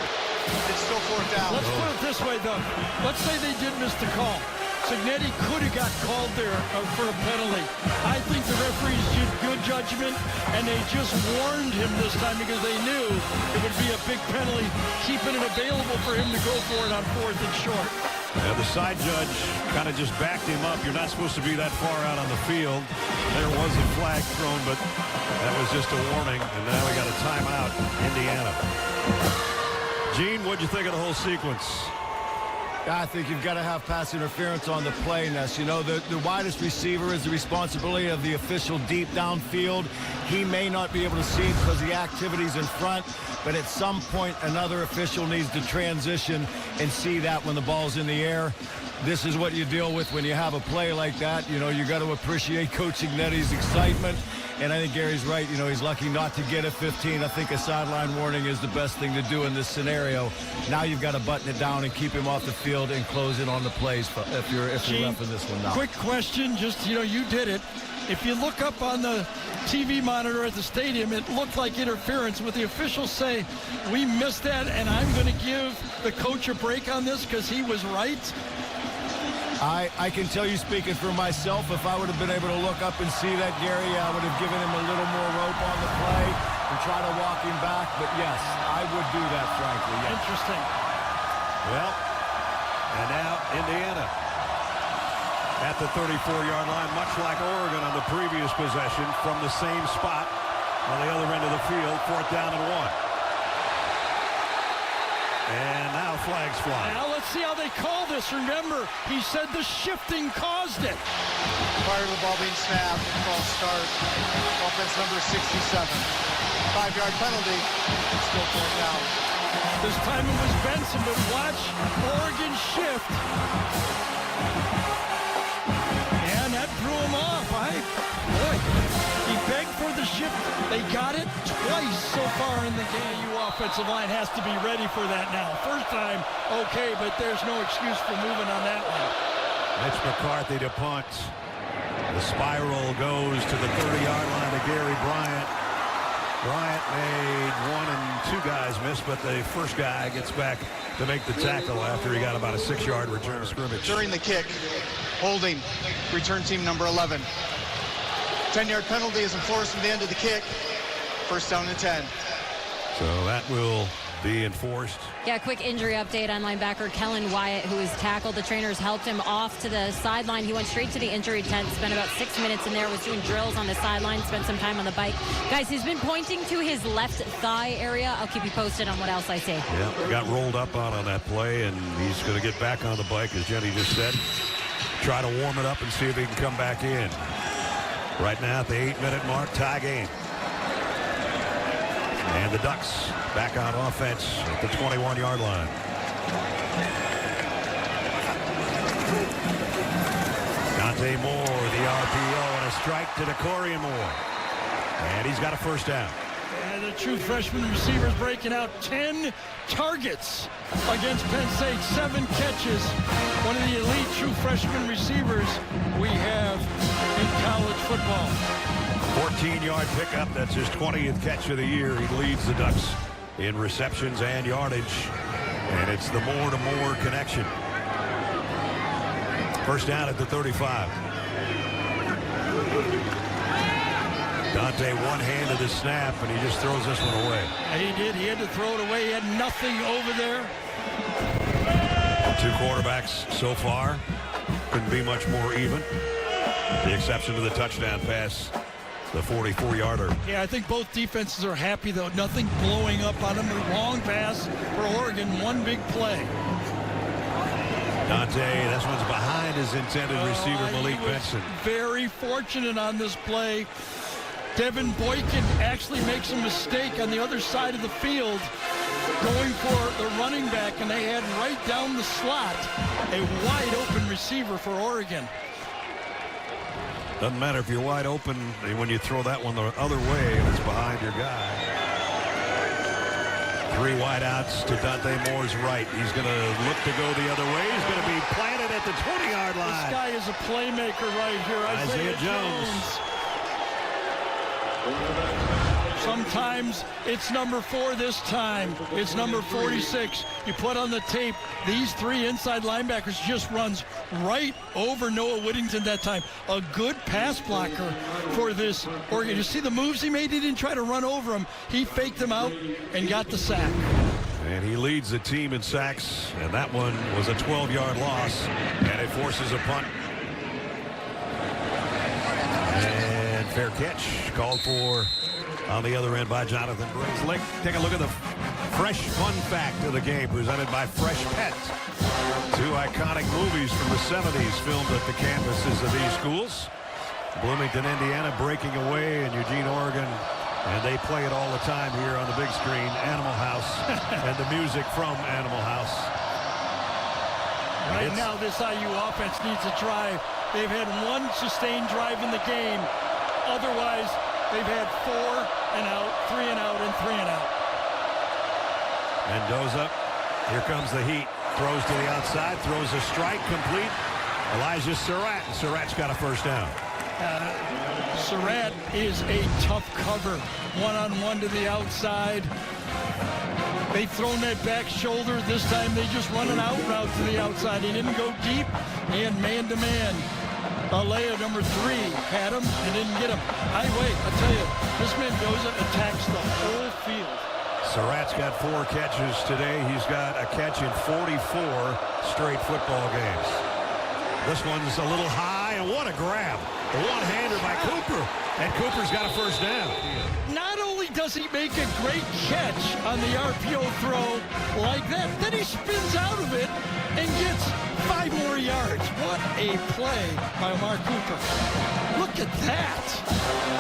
It's still fourth down. Let's put it this way, though. Let's say they did miss the call. Signetti could have got called there for a penalty. I think the referees did good judgment, and they just warned him this time because they knew it would be a big penalty, keeping it available for him to go for it on 4th and short. Yeah, the side judge kind of just backed him up. You're not supposed to be that far out on the field. There was a flag thrown, but that was just a warning, and now we got a timeout, Indiana. Gene, what'd you think of the whole sequence? I think you've got to have pass interference on the play, Ness. You know, the widest receiver is the responsibility of the official deep downfield. He may not be able to see because the activity's in front, but at some point, another official needs to transition and see that when the ball's in the air. This is what you deal with when you have a play like that. You know, you got to appreciate Coach Ignetti's excitement. And I think Gary's right. You know, he's lucky not to get a 15. I think a sideline warning is the best thing to do in this scenario. Now you've got to button it down and keep him off the field and close in on the plays if you're roughing this one now. Quick question, just, you know, you did it. If you look up on the TV monitor at the stadium, it looked like interference. Would the officials say, we missed that, and I'm going to give the coach a break on this because he was right? I can tell you, speaking for myself, if I would have been able to look up and see that, Gary, I would have given him a little more rope on the play and try to walk him back. But yes, I would do that, frankly. Yes. Interesting. Well, and now Indiana at the 34-yard line, much like Oregon on the previous possession, from the same spot on the other end of the field, 4th down and 1. And now flags fly. Now let's see how they call this. Remember, he said the shifting caused it. Prior to the ball being snapped, false start. Offense number 67. 5-yard penalty. Still 4th down. This time it was Benson, but watch Oregon shift. And that threw him off. Boy, he begged for the shift. They got it twice so far in the game. Offensive line has to be ready for that now. First time, okay, but there's no excuse for moving on that one. Mitch McCarthy to punt. The spiral goes to the 30-yard line to Gary Bryant. Bryant made 1 and 2 guys miss, but the first guy gets back to make the tackle after he got about a 6-yard return of scrimmage. During the kick, holding, return team number 11. 10-yard penalty is enforced at the end of the kick. First down and 10. So that will be enforced. Yeah, quick injury update on linebacker Kellen Wyatt, who was tackled. The trainers helped him off to the sideline. He went straight to the injury tent, spent about 6 minutes in there, was doing drills on the sideline, spent some time on the bike. Guys, he's been pointing to his left thigh area. I'll keep you posted on what else I see. Yeah, got rolled up on that play, and he's going to get back on the bike, as Jenny just said. Try to warm it up and see if he can come back in. Right now at the 8-minute mark, tie game. And the Ducks back on offense at the 21-yard line. Dante Moore, the RPO, and a strike to Nicolas Moore. And he's got a first down. And the true freshman receivers breaking out 10 targets against Penn State, 7 catches. One of the elite true freshman receivers we have in college football. 14-yard pickup. That's his 20th catch of the year. He leads the Ducks in receptions and yardage. And it's the Moore-to-Moore connection. First down at the 35. Dante one-handed the snap, and he just throws this one away. He did. He had to throw it away. He had nothing over there. 2 quarterbacks so far. Couldn't be much more even. The exception to the touchdown pass, the 44-yarder. Yeah, I think both defenses are happy, though. Nothing blowing up on them. A long pass for Oregon. One big play. Dante, this one's behind his intended receiver, Malik Benson. Very fortunate on this play. Devin Boykin actually makes a mistake on the other side of the field going for the running back, and they had right down the slot a wide-open receiver for Oregon. Doesn't matter if you're wide open when you throw that one the other way and it's behind your guy. 3 wideouts to Dante Moore's right. He's going to look to go the other way. He's going to be planted at the 20-yard line. This guy is a playmaker right here. Isaiah Jones. Sometimes it's number 4 this time. It's number 46. You put on the tape, these 3 inside linebackers just runs right over Noah Whittington that time. A good pass blocker for this Oregon. You see the moves he made? He didn't try to run over him. He faked them out and got the sack. And he leads the team in sacks, and that one was a 12-yard loss, and it forces a punt. And fair catch called for on the other end by Jonathan Braisley. Take a look at the fresh fun fact of the game presented by Fresh Pets. 2 iconic movies from the 70s filmed at the campuses of these schools. Bloomington, Indiana breaking away, and Eugene, Oregon. And they play it all the time here on the big screen, Animal House, and the music from Animal House. Right now, this IU offense needs a drive. They've had 1 sustained drive in the game. Otherwise, they've had 4 and out, 3 and out, and 3 and out. Mendoza, here comes the heat. Throws to the outside, throws a strike, complete. Elijah Sarratt, and Sarratt's got a first down. Sarratt is a tough cover. One-on-one to the outside. They've thrown that back shoulder. This time they just run an out route to the outside. He didn't go deep, and man-to-man. Alea, number 3, had him and didn't get him. I tell you, this Mendoza attacks the whole field. Sarratt's got 4 catches today. He's got a catch in 44 straight football games. This one's a little high, and what a grab. A one-hander by Cooper, and Cooper's got a first down. Not only does he make a great catch on the RPO throw like that, then he spins out of it and gets 5 more yards. What a play by Mark Cooper. Look at that.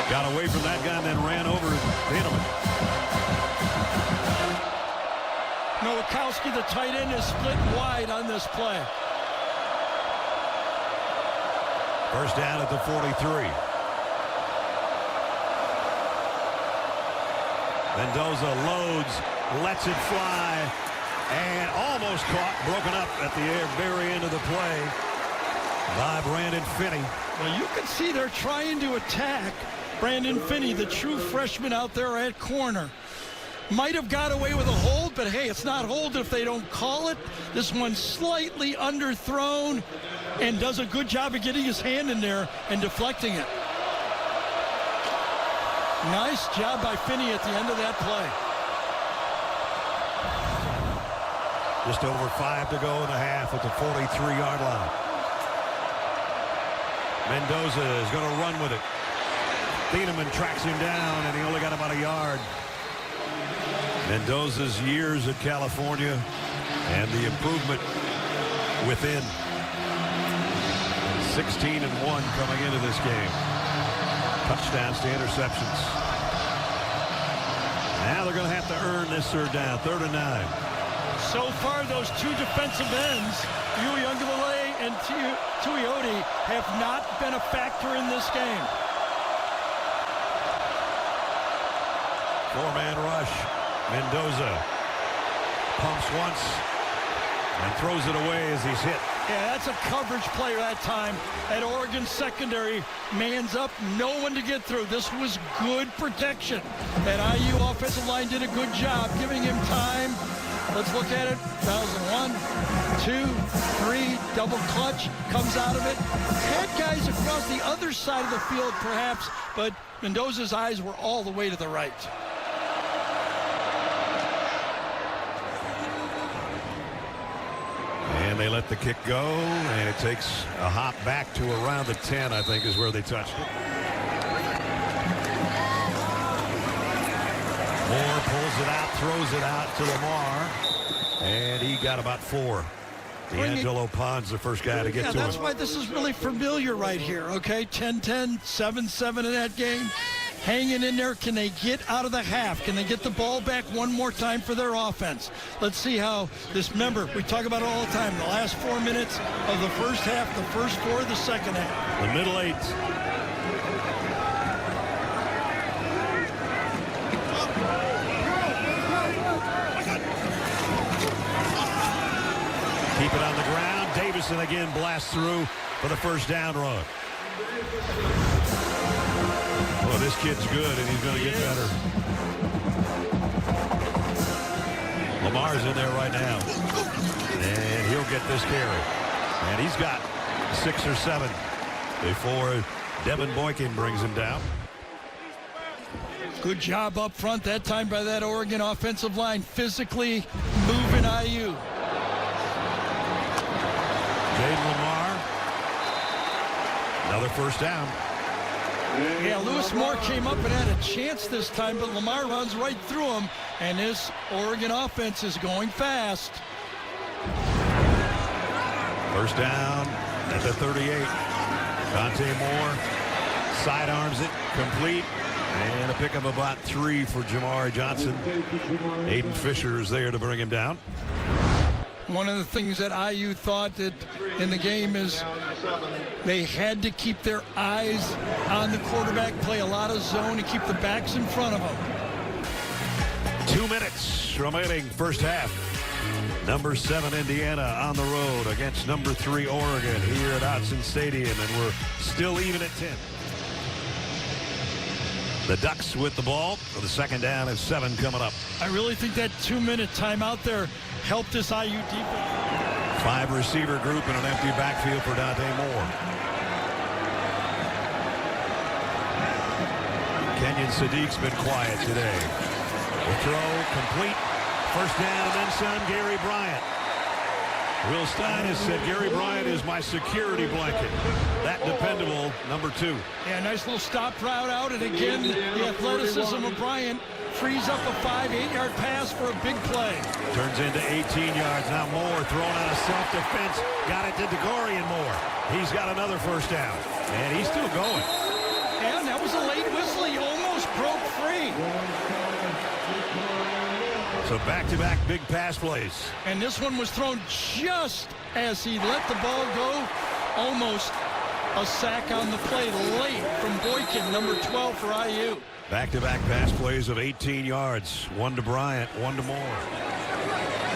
Got away from that guy and then ran over Finney. Nowakowski, the tight end, is split wide on this play. First down at the 43. Mendoza loads, lets it fly, and almost caught, broken up at the very end of the play by Brandon Finney. Well, you can see they're trying to attack Brandon Finney, the true freshman out there at corner. Might have got away with a hold, but hey, it's not hold if they don't call it. This one's slightly underthrown and does a good job of getting his hand in there and deflecting it. Nice job by Finney at the end of that play. Just over 5 to go in the half at the 43-yard line. Mendoza is going to run with it. Thieneman tracks him down, and he only got about a yard. Mendoza's years at California and the improvement within. 16-1 coming into this game. touchdowns to interceptions. Now they're going to have to earn this third down. 3rd and 9. So far, those two defensive ends, Uiagalelei and Tuioti, have not been a factor in this game. 4-man rush. Mendoza pumps once and throws it away as he's hit. Yeah, that's a coverage play that time. At Oregon secondary, man's up, no one to get through. This was good protection. That IU offensive line did a good job giving him time. Let's look at it. 1, 2, 3, double clutch, comes out of it. Had guys across the other side of the field perhaps, but Mendoza's eyes were all the way to the right. And they let the kick go, and it takes a hop back to around the 10, I think, is where they touched it. Moore pulls it out, throws it out to Lamar, and he got about 4. D'Angelo Pond's the first guy to get to it. That's why this is really familiar right here, okay? 10-10, 7-7 in that game. Hanging in there. Can they get out of the half? Can they get the ball back one more time for their offense? Let's see how this, remember, we talk about it all the time. The last 4 minutes of the first half, the first 4 of the second half. The middle 8. Keep it on the ground. Davison again blasts through for the first down run. Well, this kid's good, and he's going to get better. Lamar's in there right now. And he'll get this carry. And he's got 6 or 7 before Devin Boykin brings him down. Good job up front that time by that Oregon offensive line, physically moving IU. Jaden Lamar. Another first down. Yeah, Lewis Moore came up and had a chance this time, but Lamar runs right through him, and this Oregon offense is going fast. First down at the 38. Dante Moore sidearms it, complete, and a pick of about 3 for Jamari Johnson. Aiden Fisher is there to bring him down. One of the things that IU thought that in the game is they had to keep their eyes on the quarterback, play a lot of zone, and keep the backs in front of them. 2 minutes remaining first half. Number 7 Indiana on the road against number 3 Oregon here at Autzen Stadium, and we're still even at 10. The Ducks with the ball for the second down and 7 coming up. I really think that 2-minute timeout there helped this IU defense. 5 receiver group in an empty backfield for Dante Moore. Kenyon Sadiq's been quiet today. The throw complete. First down and then some. Gary Bryant. Will Stein has said Gary Bryant is my security blanket. That dependable number 2. Yeah, nice little stop route out, and again the athleticism of Bryant frees up a 5-8-yard pass for a big play. Turns into 18 yards. Now Moore thrown out of self-defense. Got it to DeGorian Moore. He's got another first down, and he's still going. And that was a late whistle. He almost broke free. So back-to-back big pass plays. And this one was thrown just as he let the ball go. Almost a sack on the play late from Boykin, number 12 for IU. Back-to-back pass plays of 18 yards. 1 to Bryant, 1 to Moore.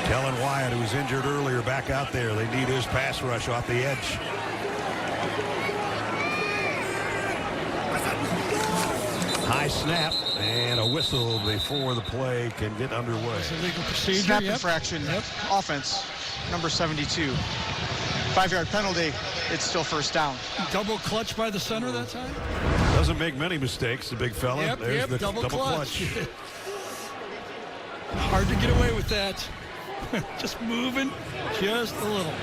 Kellen Wyatt, who was injured earlier, back out there. They need his pass rush off the edge. High snap and a whistle before the play can get underway. It's a legal procedure. Snap infraction. Offense, number 72. 5-yard penalty. It's still first down. Double clutch by the center that time. Doesn't make many mistakes, the big fella. Yep, There's the double clutch. Hard to get away with that. Just moving just a little.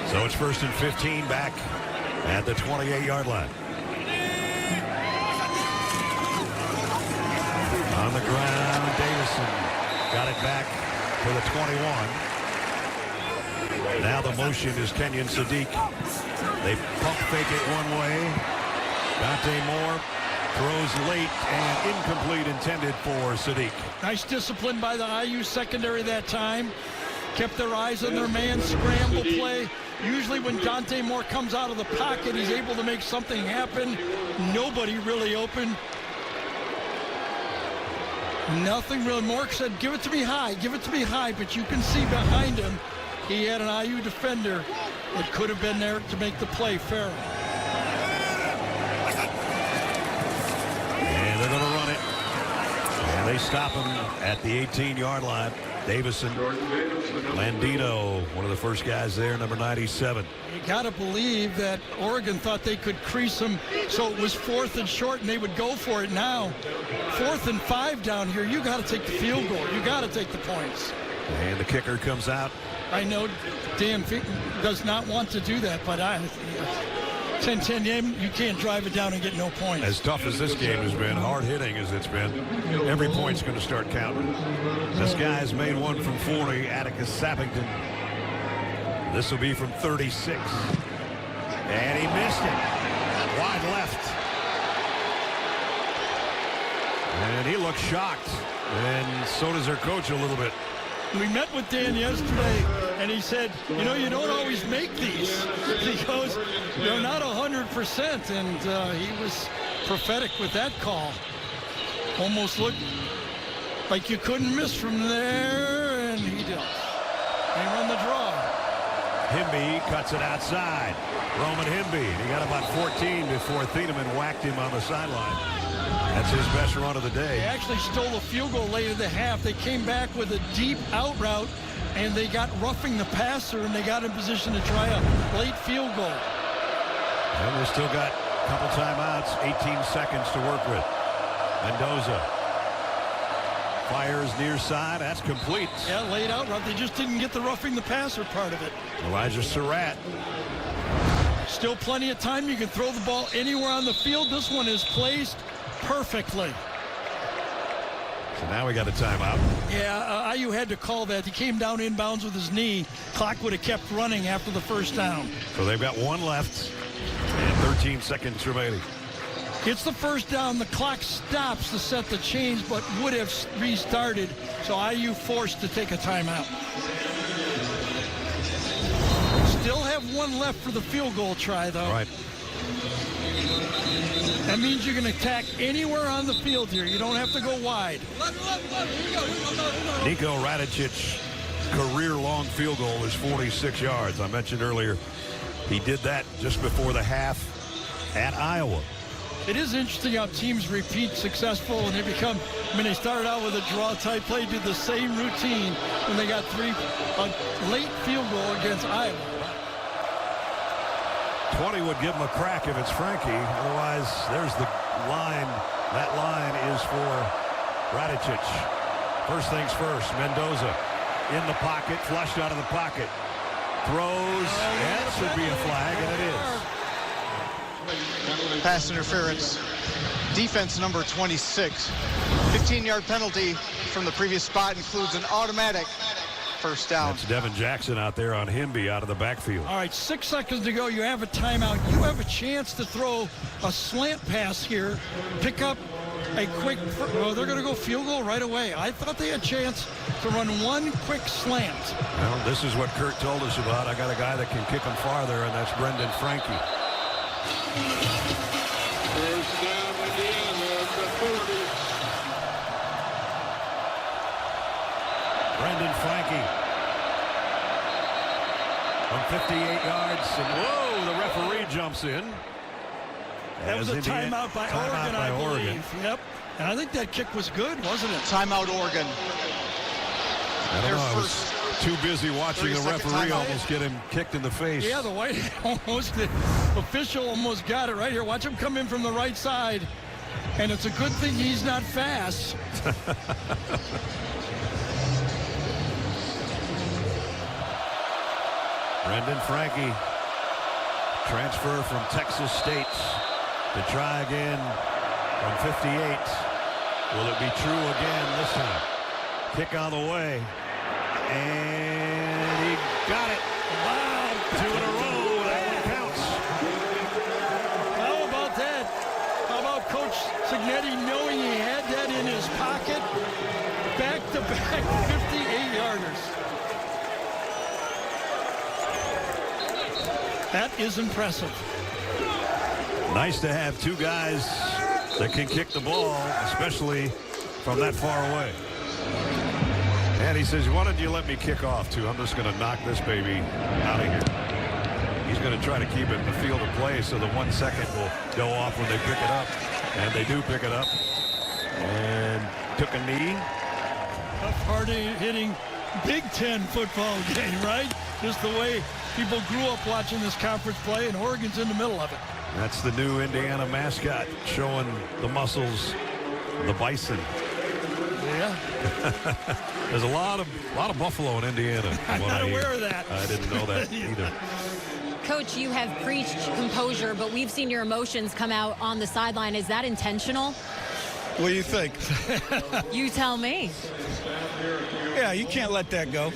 So it's first and 15 back at the 28-yard line. On the ground, Davison got it back for the 21. Now the motion is Kenyon Sadiq. They pump fake it one way. Dante Moore throws late and incomplete, intended for Sadiq. Nice discipline by the IU secondary that time. Kept their eyes on their man, scramble play. Usually when Dante Moore comes out of the pocket, he's able to make something happen. Nobody really open. Nothing really. Moore said, give it to me high, give it to me high, but you can see behind him, he had an IU defender that could have been there to make the play. Farrell. And they're going to run it. And they stop him at the 18-yard line. Davison, Landino, one of the first guys there, number 97. You got to believe that Oregon thought they could crease him, so it was 4th and short, and they would go for it. Now, 4th and 5 down here, you got to take the field goal. You got to take the points. And the kicker comes out. I know Dan does not want to do that, but 10-10 game, you can't drive it down and get no points. As tough as this game has been, hard-hitting as it's been, every point's going to start counting. This guy's made one from 40, Atticus Sappington. This will be from 36. And he missed it. Wide left. And he looks shocked. And so does their coach a little bit. We met with Dan yesterday, and he said, you know, you don't always make these because they're not 100%, and he was prophetic with that call. Almost looked like you couldn't miss from there, and he does. They run the draw. Hemby cuts it outside. Roman Hemby. He got about 14 before Thieneman whacked him on the sideline. That's his best run of the day. They actually stole a field goal late in the half. They came back with a deep out route, and they got roughing the passer, and they got in position to try a late field goal. And they still got a couple timeouts, 18 seconds to work with. Mendoza fires near side. That's complete. Yeah, laid out route. They just didn't get the roughing the passer part of it. Elijah Sarratt. Still plenty of time. You can throw the ball anywhere on the field. This one is placed perfectly. So now we got a timeout. Yeah, IU had to call that. He came down inbounds with his knee. Clock would have kept running after the first down. So they've got one left and 13 seconds remaining. Gets the first down. The clock stops to set the change, but would have restarted. So IU forced to take a timeout. Still have one left for the field goal try, though. Right. That means you can attack anywhere on the field here. You don't have to go wide. Nicolas Radicic career-long field goal is 46 yards. I mentioned earlier he did that just before the half at Iowa. It is interesting how teams repeat successful and they become, I mean, they started out with a draw-type play, did the same routine when they got a late field goal against Iowa. 20 would give him a crack if it's Franke. Otherwise, there's the line. That line is for Radicic. First things first, Mendoza in the pocket, flushed out of the pocket. Throws, that should be a flag, and it is. Pass interference. Defense number 26. 15-yard penalty from the previous spot includes an automatic first down. That's Devin Jackson out there on Hemby out of the backfield. All right, 6 seconds to go. You have a timeout. You have a chance to throw a slant pass here. Pick up a quick, they're going to go field goal right away. I thought they had a chance to run one quick slant. Well, this is what Kurt told us about. I got a guy that can kick them farther, and that's Brendan Franke. First down, Indiana, the 40. Brendan Franke from 58 yards, and whoa, the referee jumps in. That was a timeout by Oregon, I believe. Oregon. Yep. And I think that kick was good, wasn't it? Timeout, Oregon. I don't know. I was too busy watching the referee almost get him kicked in the face. Yeah, the official almost got it right here. Watch him come in from the right side. And it's a good thing he's not fast. Brendan Franke, transfer from Texas State to try again from 58. Will it be true again this time? Kick on the way. And he got it. Wow, 2 in a row. That one counts. How about that? Cignetti, knowing he had that in his pocket, back-to-back 58-yarders. That is impressive. Nice to have two guys that can kick the ball, especially from that far away. And he says, why don't you let me kick off, too? I'm just going to knock this baby out of here. He's going to try to keep it in the field of play so the 1 second will go off when they pick it up. And they do pick it up. And took a knee. Tough, hard-hitting Big Ten football game, right? Just the way people grew up watching this conference play, and Oregon's in the middle of it. That's the new Indiana mascot, showing the muscles, the bison. Yeah. There's a lot of buffalo in Indiana. I'm not aware of that. I didn't know that either. Coach, you have preached composure, but we've seen your emotions come out on the sideline. Is that intentional? What do you think? You tell me. Yeah, you can't let that go.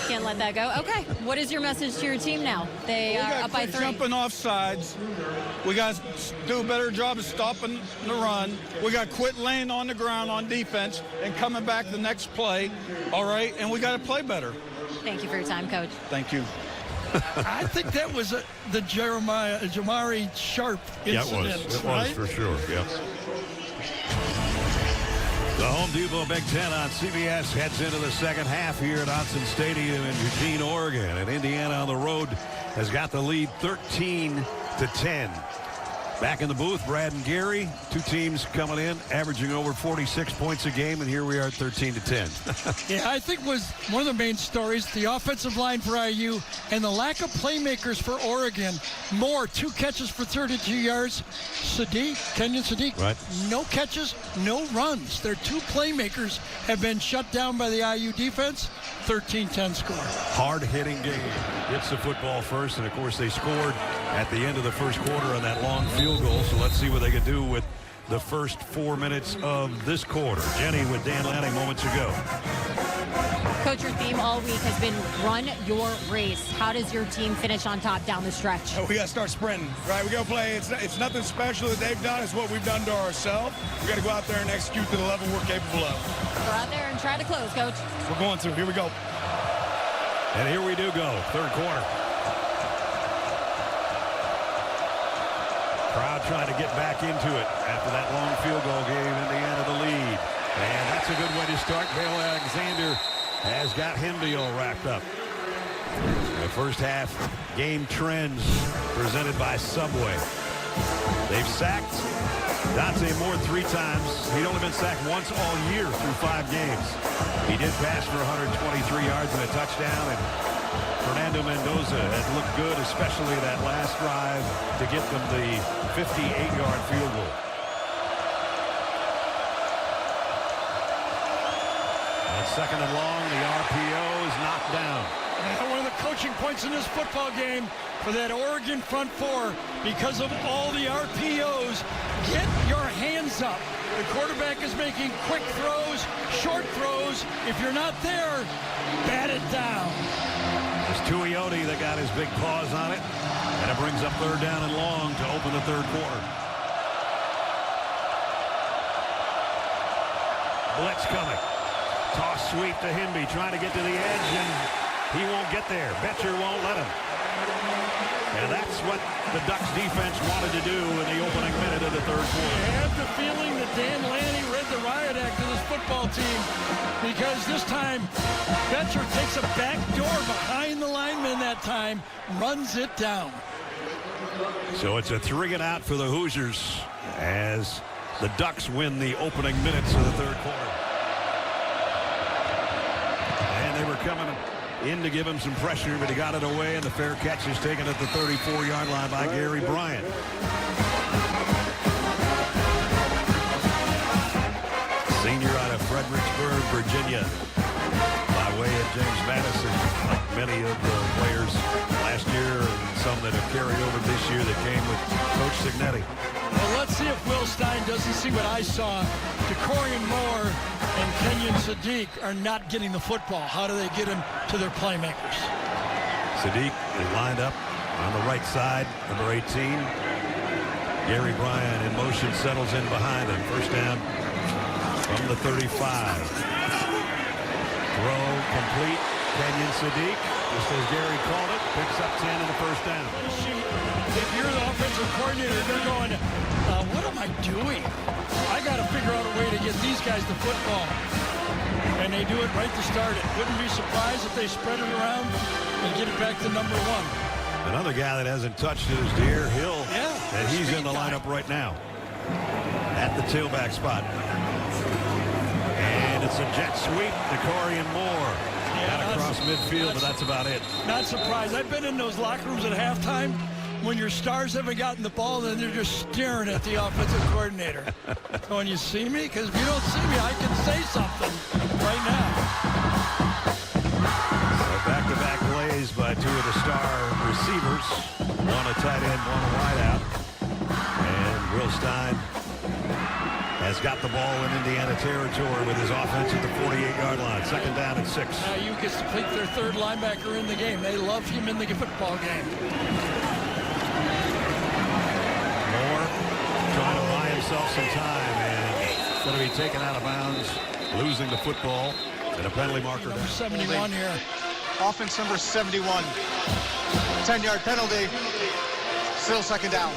Can't let that go. Okay. What is your message to your team now? They are up by 3. Jumping off sides. We got to do a better job of stopping the run. We got to quit laying on the ground on defense and coming back the next play. All right. And we got to play better. Thank you for your time, Coach. Thank you. I think that was the Jamari Sharp incident. Yeah, it was. It right? was for sure. Yep. The Home Depot Big Ten on CBS heads into the second half here at Autzen Stadium in Eugene, Oregon. And Indiana on the road has got the lead 13-10. Back in the booth, Brad and Gary. Two teams coming in, averaging over 46 points a game, and here we are at 13-10. Yeah, I think was one of the main stories, the offensive line for IU and the lack of playmakers for Oregon. Moore, 2 catches for 32 yards. Kenyon Sadiq, right. No catches, no runs. Their 2 playmakers have been shut down by the IU defense. 13-10 score. Hard-hitting game. Gets the football first, and of course they scored at the end of the first quarter on that long field goal. So let's see what they can do with the first 4 minutes of this quarter. Jenny with Dan Lanning moments ago. Coach, your theme all week has been run your race. How does your team finish on top down the stretch? We got to start sprinting, right? We got to play. It's nothing special that they've done. It's what we've done to ourselves. We got to go out there and execute to the level we're capable of. Go out there and try to close, Coach. We're going to. Here we go. And here we do go. Third quarter. Crowd trying to get back into it after that long field goal gave Indiana the lead. And that's a good way to start. Bale Alexander has got Hemby all wrapped up. The first half game trends presented by Subway. They've sacked Dante Moore 3 times. He'd only been sacked once all year through 5 games. He did pass for 123 yards and a touchdown, and Fernando Mendoza has looked good, especially that last drive to get them the 58-yard field goal. And second and long, the RPO is knocked down. And one of the coaching points in this football game for that Oregon front 4, because of all the RPOs, get your hands up. The quarterback is making quick throws, short throws. If you're not there, bat it down. It's Tuioti that got his big paws on it, and it brings up third down and long to open the third quarter. Blitz coming. Toss sweep to Hemby, trying to get to the edge, and he won't get there. Betcher won't let him. And that's what the Ducks defense wanted to do in the opening minute of the third quarter. I have the feeling that Dan Lanning read the riot act of this football team, because this time Betcher takes a back door behind the lineman that time, runs it down. So it's a 3-and-out for the Hoosiers as the Ducks win the opening minutes of the third quarter. And they were coming in to give him some pressure, but he got it away, and the fair catch is taken at the 34-yard line by Gary Bryant. Senior out of Fredericksburg, Virginia, by way of James Madison, like many of the players last year and some that have carried over this year that came with Coach Cignetti. Well, let's see if Will Stein doesn't see what I saw. DeCorian Moore and Kenyon Sadiq are not getting the football. How do they get him to their playmakers? Sadiq is lined up on the right side, number 18. Gary Bryant in motion, settles in behind him. First down from the 35. Throw complete. Kenyon Sadiq, just as Gary called it, picks up 10 in the first down. If you're the offensive coordinator, they're going, what am I doing? I got to figure out a way to get these guys the football. And they do it right to start it. Wouldn't be surprised if they spread it around and get it back to number 1. Another guy that hasn't touched it is Deere Hill. Yeah. And he's in the lineup right now at the tailback spot. And it's a jet sweep to Corian Moore. Got across midfield, but that's about it. Not surprised. I've been in those locker rooms at halftime when your stars haven't gotten the ball and they're just staring at the offensive coordinator. Going, you see me? Because if you don't see me, I can say something right now. So back-to-back plays by two of the star receivers. One a tight end, one a wideout. And Will Stein has got the ball in Indiana territory with his offense at the 48-yard line. Second down and 6. You gets to pick their third linebacker in the game. They love him in the football game. Moore trying to buy himself some time, and it's going to be taken out of bounds, losing the football, and a penalty marker. Number 71 here. Offense number 71. 10-yard penalty. Still second down.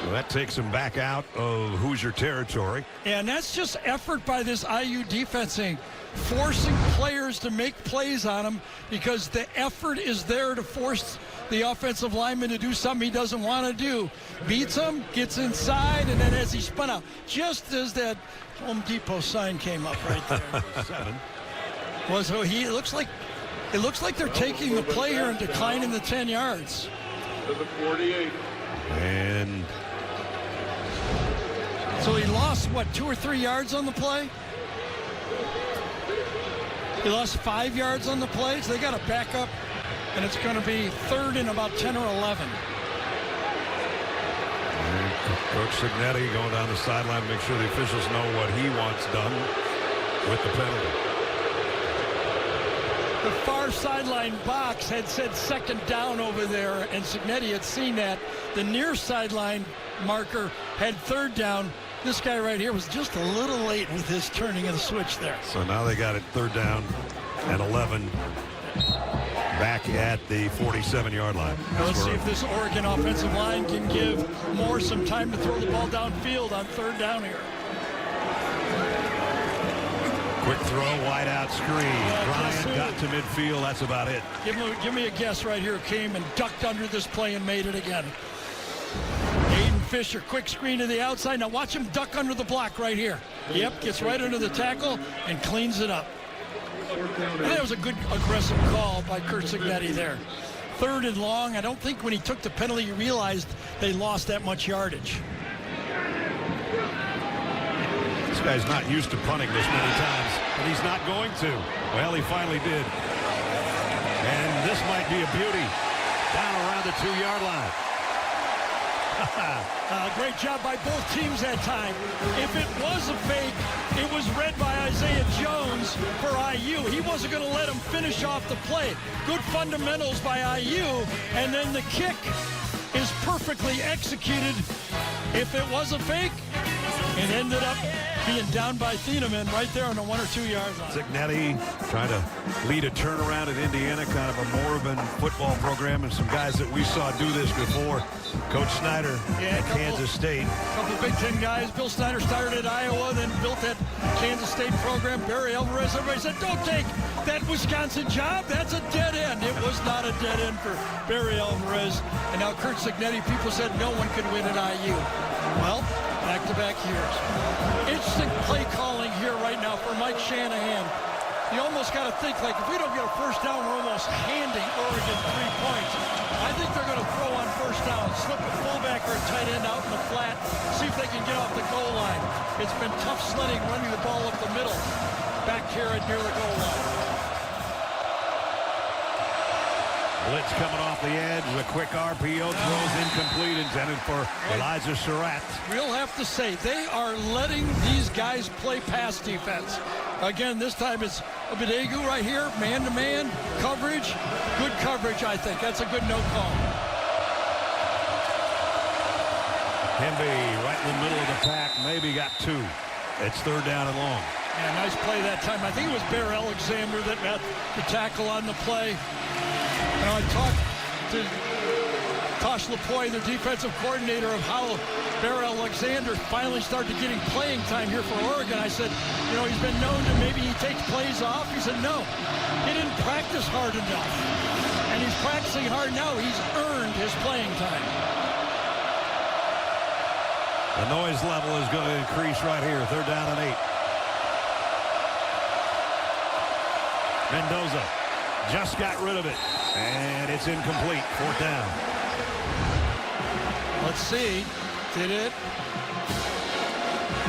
So that takes him back out of Hoosier territory. And that's just effort by this IU defensing, forcing players to make plays on him because the effort is there to force the offensive lineman to do something he doesn't want to do. Beats him, gets inside, and then as he spun out, just as that Home Depot sign came up right there. 7. Well, so it looks like they're taking the play here and declining the 10 yards. To the 48. And so he lost, what, 2 or 3 yards on the play? He lost 5 yards on the play, so they got to back up, and it's going to be third and about 10 or 11. And Coach Cignetti going down the sideline to make sure the officials know what he wants done with the penalty. The far sideline box had said second down over there, and Cignetti had seen that. The near sideline marker had third down. This guy right here was just a little late with his turning of the switch there. So now they got it third down and 11 back at the 47-yard line. Let's see if this Oregon offensive line can give Moore some time to throw the ball downfield on third down here. Quick throw, wide out screen. Bryant got to midfield. That's about it. Give me a guess right here. Came and ducked under this play and made it again. Aiden Fisher, quick screen to the outside. Now watch him duck under the block right here. Yep, gets right under the tackle and cleans it up. And that was a good aggressive call by Curt Cignetti there. Third and long. I don't think when he took the penalty he realized they lost that much yardage. This guy's not used to punting this many times, but he's not going to. Well, he finally did. And this might be a beauty. Down around the 2-yard line. Great job by both teams that time. If it was a fake, it was read by Isaiah Jones for IU. He wasn't going to let him finish off the play. Good fundamentals by IU, and then the kick is perfectly executed. If it was a fake, it ended up being down by Thieneman right there on the 1 or 2 yard line. Cignetti trying to lead a turnaround at Indiana, kind of a Morven football program, and some guys that we saw do this before. Coach Snyder at Kansas State. A couple Big Ten guys. Bill Snyder started at Iowa, then built that Kansas State program. Barry Alvarez, everybody said, don't take that Wisconsin job. That's a dead end. It was not a dead end for Barry Alvarez. And now Curt Cignetti, people said no one could win at IU. Well, back-to-back years. Interesting play calling here right now for Mike Shanahan. You almost got to think, like, if we don't get a first down, we're almost handing Oregon 3 points. I think they're going to throw on first down, slip a fullback or a tight end out in the flat, see if they can get off the goal line. It's been tough sledding running the ball up the middle back here at near the goal line. Blitz coming off the edge. A quick RPO throws incomplete, intended for Elijah Sarratt. We'll have to say, they are letting these guys play pass defense. Again, this time it's Abedegu right here, man-to-man, coverage. Good coverage, I think. That's a good no call. Hemby right in the middle of the pack, maybe got 2. It's 3rd down and long. Yeah, nice play that time. I think it was Bear Alexander that got the tackle on the play. I talked to Tosh Lapoy, their defensive coordinator, of how Bear Alexander finally started getting playing time here for Oregon. I said, he's been known to maybe he takes plays off. He said, no, he didn't practice hard enough. And he's practicing hard now. He's earned his playing time. The noise level is going to increase right here. 3rd down and 8. Mendoza just got rid of it, and it's incomplete. 4th down. Let's see. Did it?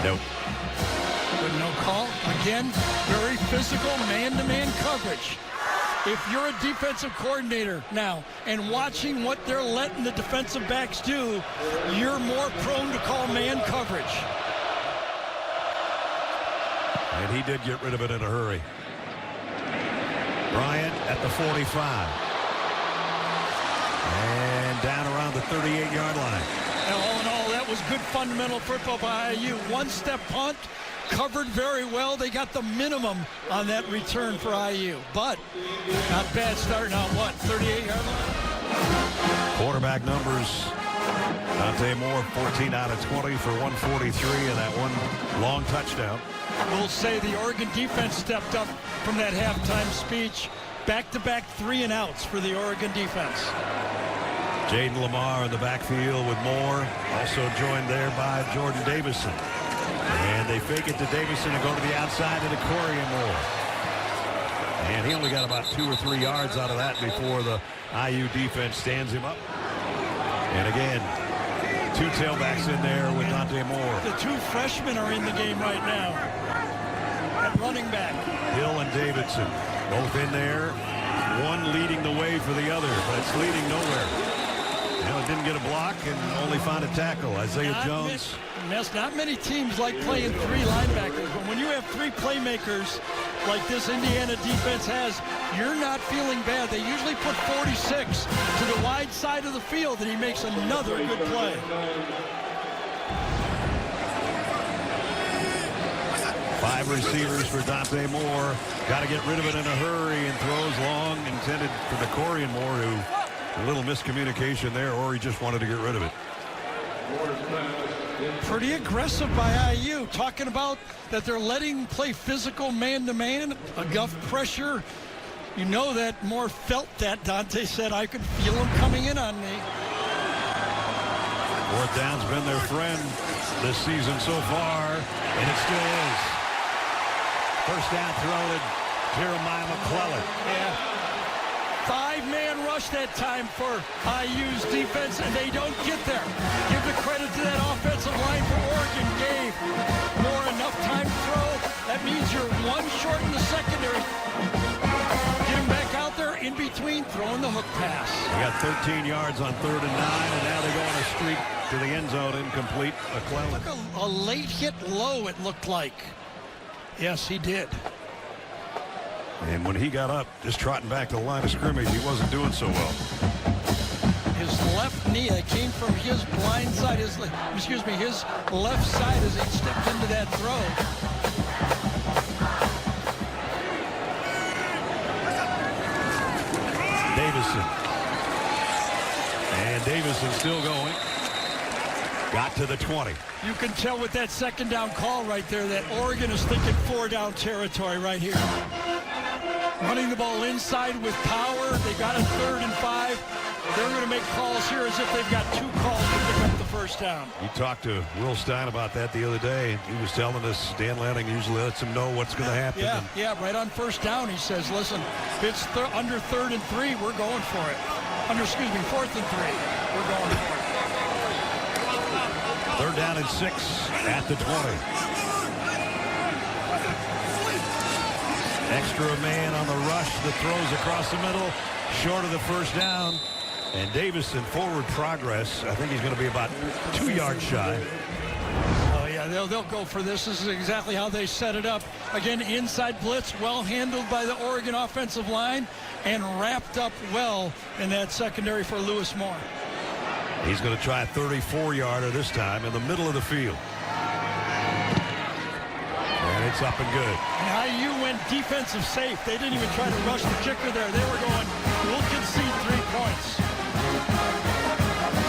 Nope. But no call. Again, very physical man-to-man coverage. If you're a defensive coordinator now and watching what they're letting the defensive backs do, you're more prone to call man coverage. And he did get rid of it in a hurry. Bryant at the 45. And down around the 38-yard line. And all in all, that was good fundamental football by IU. One-step punt, covered very well. They got the minimum on that return for IU. But not bad starting on what, 38-yard line? Quarterback numbers. Dante Moore, 14 out of 20 for 143 and that one long touchdown. We'll say the Oregon defense stepped up from that halftime speech. Back-to-back 3-and-outs for the Oregon defense. Jaden Lamar in the backfield with Moore, also joined there by Jordan Davison. And they fake it to Davison and go to the outside to the Corey Moore. And he only got about 2 or 3 yards out of that before the IU defense stands him up. And again, 2 tailbacks in there with Dante Moore. The 2 freshmen are in the game right now at running back. Hill and Davidson both in there. One leading the way for the other, but it's leading nowhere. It didn't get a block and only found a tackle. Isaiah Jones. Not many teams like playing 3 linebackers, but when you have 3 playmakers like this Indiana defense has, you're not feeling bad. They usually put 46 to the wide side of the field, and he makes another good play. Five receivers for Dante Moore. Got to get rid of it in a hurry and throws long, intended for the Corey Moore, who a little miscommunication there, or he just wanted to get rid of it. Pretty aggressive by IU, talking about that they're letting play physical man-to-man, enough pressure. You know that Moore felt that. Dante said, I could feel him coming in on me. 4th down's been their friend this season so far, and it still is. 1st down throw to Jeremiah McClellan. Yeah. 5-man rush that time for IU's defense, and they don't get there. Give the credit to that offensive line for Oregon. Gave Moore enough time to throw. That means you're 1 short in the secondary. Get him back out there in between, throwing the hook pass. They got 13 yards on 3rd and 9, and now they go on a streak to the end zone, incomplete. McClellan. Like a late hit low, it looked like. Yes, he did. And when he got up, just trotting back to the line of scrimmage, he wasn't doing so well. His left knee, that came from his blind side, his left side as he stepped into that throw. Davison. And Davison still going. Got to the 20. You can tell with that 2nd down call right there that Oregon is thinking 4-down territory right here. Running the ball inside with power. They got a 3rd and 5. They're going to make calls here as if they've got 2 calls to pick up the 1st down. You talked to Will Stein about that the other day. He was telling us Dan Lanning usually lets him know what's going to happen. Yeah, right on 1st down he says, listen, if it's under 3rd and 3, we're going for it. 4th and 3, we're going for it. 3rd down and 6 at the 20. Extra man on the rush that throws across the middle, short of the 1st down. And Davison, forward progress. I think he's going to be about 2 yards shy. Oh, yeah, they'll go for this. This is exactly how they set it up. Again, inside blitz, well handled by the Oregon offensive line, and wrapped up well in that secondary for Lewis Moore. He's going to try a 34-yarder this time in the middle of the field. And it's up and good. Now you went defensive safe. They didn't even try to rush the kicker there. They were going, we'll concede 3 points.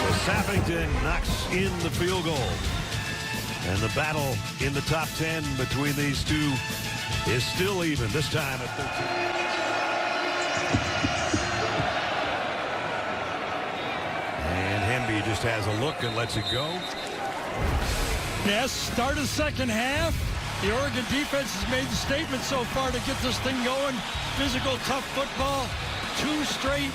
So Sappington knocks in the field goal. And the battle in the top 10 between these two is still even, this time at 13. Hemby just has a look and lets it go. Yes, start of the second half. The Oregon defense has made the statement so far to get this thing going. Physical, tough football. 2 straight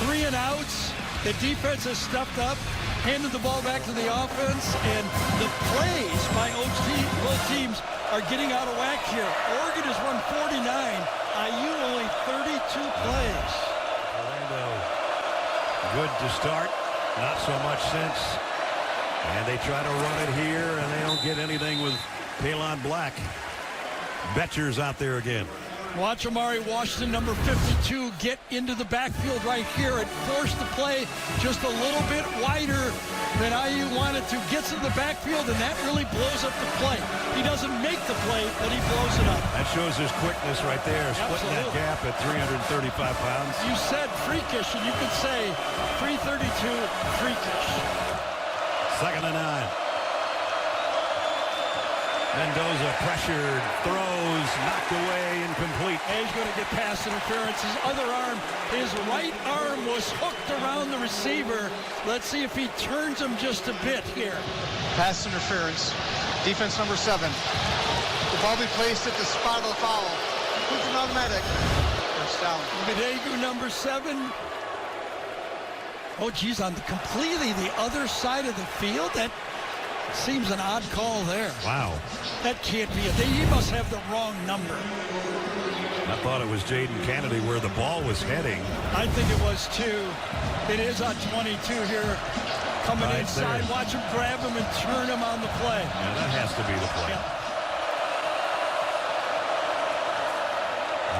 3-and-outs. The defense has stepped up, handed the ball back to the offense, and the plays by both teams are getting out of whack here. Oregon has run 49. IU only 32 plays. Fernando, good to start. Not so much since. And they try to run it here, and they don't get anything with Kalon Black. Betcher's out there again. Watch Amari Washington, number 52, get into the backfield right here and force the play just a little bit wider than IU wanted to. Gets in the backfield, and that really blows up the play. He doesn't make the play, but he blows it up. That shows his quickness right there, splitting that gap at 335 pounds. You said freakish, and you could say 332 freakish. 2nd and 9. Mendoza pressured, throws, knocked away, incomplete. He's going to get pass interference. His other arm, his right arm was hooked around the receiver. Let's see if he turns him just a bit here. Pass interference. Defense number 7. The ball be placed at the spot of the foul. Includes an automatic. First down. Medegu, number 7. Oh, geez, on completely the other side of the field. That seems an odd call there. Wow. That can't be it. He must have the wrong number. I thought it was Jaden Kennedy where the ball was heading. I think it was too. It is on 22 here. Coming right inside. there. Watch him grab him and turn him on the play. Yeah, that has to be the play. Yeah.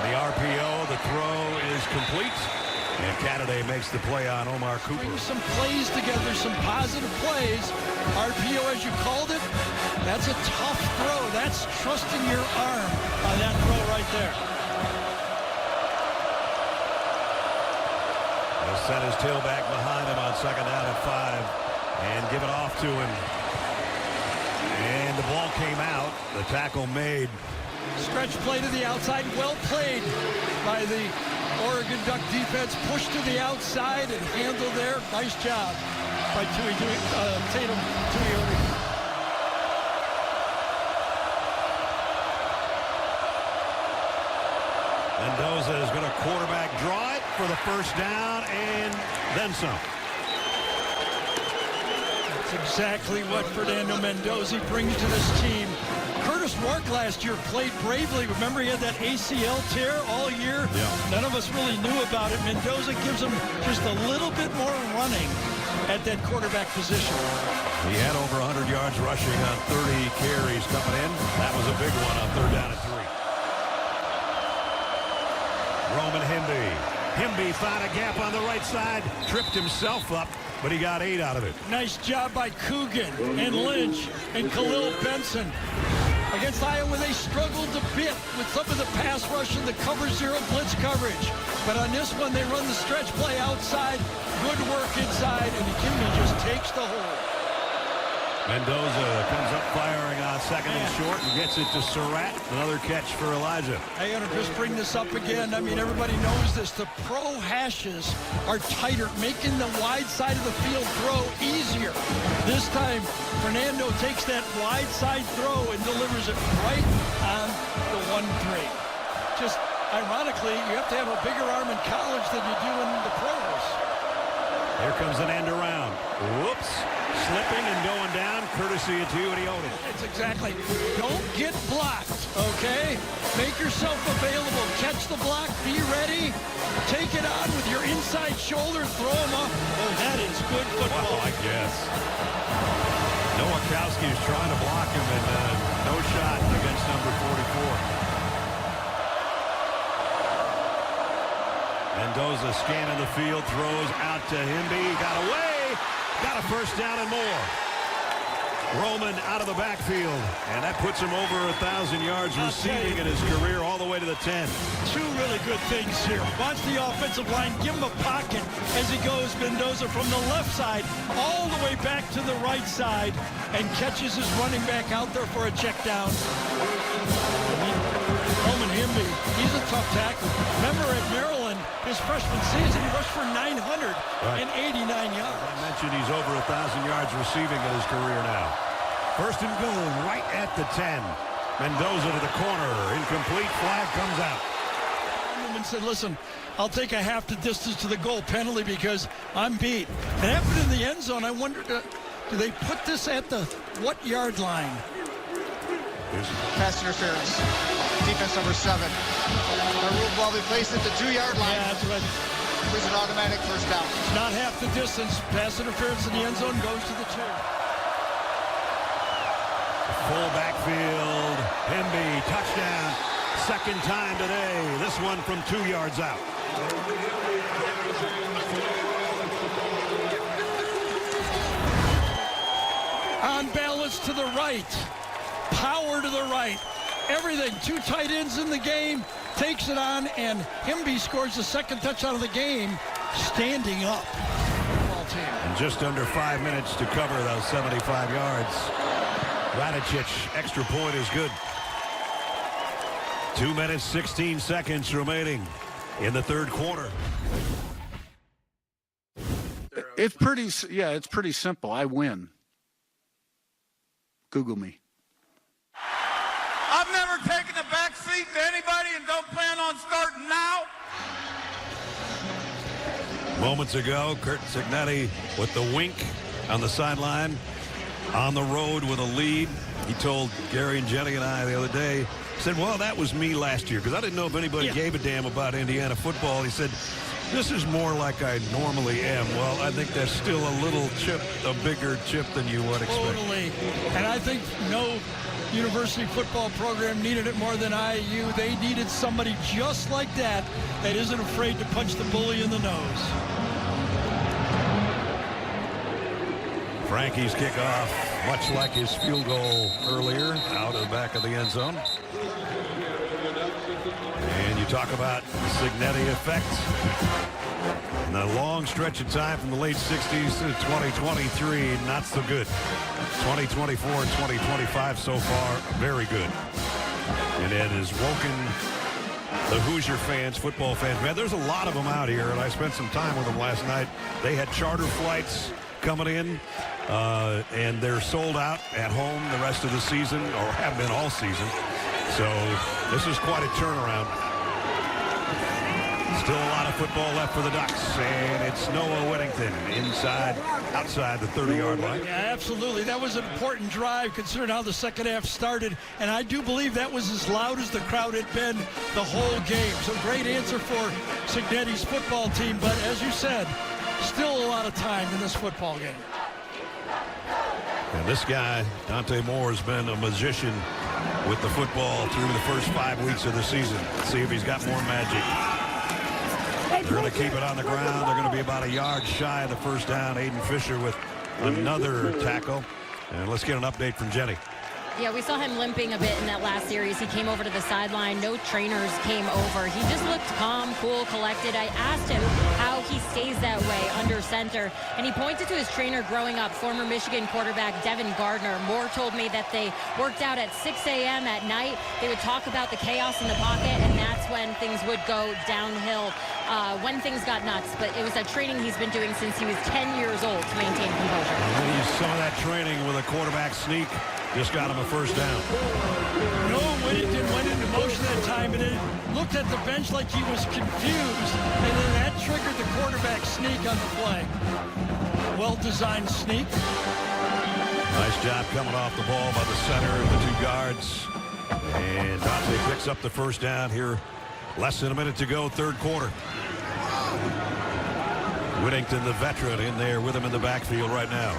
And the RPO, the throw is complete. And Kennedy makes the play on Omar Cooper. Bring some plays together, some positive plays. RPO, as you called it, that's a tough throw. That's trusting your arm on that throw right there. He'll set his tailback behind him on 2nd down at 5 and give it off to him. And the ball came out. The tackle made. Stretch play to the outside. Well played by the Oregon Duck defense. Pushed to the outside and handled there. Nice job by Tatum. Mendoza is going to quarterback draw it for the first down and then some. That's exactly what Fernando Mendoza brings to this team. Curtis Mark last year played bravely. Remember, he had that ACL tear all year? Yeah. None of us really knew about it. Mendoza gives him just a little bit more running at that quarterback position. He had over 100 yards rushing on 30 carries coming in. That was a big one on 3rd down and 3. Roman Hemby. Hemby found a gap on the right side, tripped himself up, but he got 8 out of it. Nice job by Coogan and Lynch and Khalil Benson. Against Iowa, they struggled a bit with some of the pass rush and the cover 0 blitz coverage. But on this one, they run the stretch play outside, good work inside, and Hemby just takes the hold. Mendoza comes up firing on 2nd and short and gets it to Sarratt. Another catch for Elijah. I gotta just bring this up again. I mean, everybody knows this. The pro hashes are tighter, making the wide side of the field throw easier. This time, Fernando takes that wide side throw and delivers it right on the 1-3. Just ironically, you have to have a bigger arm in college than you do in the pros. Here comes an end around. Whoops. Slipping and going down, courtesy of Tuioti. It's exactly. Don't get blocked, okay? Make yourself available. Catch the block. Be ready. Take it on with your inside shoulder. Throw him up. Oh, that is good football. Well, I guess. Nowakowski is trying to block him, and no shot against number 44. Mendoza scanning the field, throws out to Hemby, got away, Got a first down and more. Roman out of the backfield, and that puts him over 1,000 yards receiving in his career all the way to the 10. Two really good things here. Watch the offensive line, give him a pocket as he goes Mendoza from the left side all the way back to the right side and catches his running back out there for a check down. Roman Hemby, he's a tough tackle. Remember at Maryland, his freshman season, he rushed for 989 yards. I mentioned he's over 1,000 yards receiving in his career now. First and goal right at the 10. Mendoza to the corner. Incomplete. Flag comes out. And said, listen, I'll take a half the distance to the goal penalty because I'm beat. It happened in the end zone. I wondered, do they put this at the what yard line? Pass interference. Defense number 7. The rule ball be placed at the 2-yard line. Yeah, that's right. It's an automatic first down. It's not half the distance. Pass interference in the end zone goes to the chair. Full backfield. Hemby, touchdown. Second time today. This one from 2 yards out. On balance to the right. Power to the right. Everything. 2 tight ends in the game. Takes it on, and Hemby scores the second touchdown of the game, standing up. And just under 5 minutes to cover those 75 yards. Radicic, extra point is good. 2 minutes, 16 seconds remaining in the third quarter. It's pretty simple. I win. Google me. I've never taken a back seat to anybody and don't plan on starting now. Moments ago, Curt Cignetti with the wink on the sideline, on the road with a lead. He told Gary and Jenny and I the other day, he said, well, that was me last year because I didn't know if anybody gave a damn about Indiana football. He said, this is more like I normally am. Well, I think that's still a little chip, a bigger chip than you would expect. Totally. And I think no university football program needed it more than IU. They needed somebody just like that that isn't afraid to punch the bully in the nose. Franke's kickoff, much like his field goal earlier, out of the back of the end zone. And you talk about the Cignetti effect. And a long stretch of time from the late 60s to 2023, not so good. 2024 and 2025 so far, very good. And it has woken the Hoosier fans, football fans. Man, there's a lot of them out here, and I spent some time with them last night. They had charter flights coming in, and they're sold out at home the rest of the season, or have been all season. So this is quite a turnaround. Still a lot of football left for the Ducks, and it's Noah Whittington outside the 30-yard line. Yeah, absolutely. That was an important drive considering how the second half started, and I do believe that was as loud as the crowd had been the whole game. So great answer for Cignetti's football team, but as you said, still a lot of time in this football game. And this guy, Dante Moore, has been a magician with the football through the first 5 weeks of the season. Let's see if he's got more magic. They're going to keep it on the ground. They're going to be about a yard shy of the first down. Aiden Fisher with another tackle. And let's get an update from Jenny. Yeah, we saw him limping a bit in that last series. He came over to the sideline. No trainers came over. He just looked calm, cool, collected. I asked him how he stays that way under center, and he pointed to his trainer growing up, former Michigan quarterback Devin Gardner. Moore told me that they worked out at 6 a.m. at night. They would talk about the chaos in the pocket, and that's when things would go downhill, when things got nuts. But it was a training he's been doing since he was 10 years old to maintain composure. And some of that training with a quarterback sneak just got him a first down. Noah Whittington went into motion that time, and it looked at the bench like he was confused, and then that triggered the quarterback sneak on the play. Well-designed sneak. Nice job coming off the ball by the center of the 2 guards. And Dante picks up the first down here. Less than a minute to go, third quarter. Whittington, the veteran, in there with him in the backfield right now.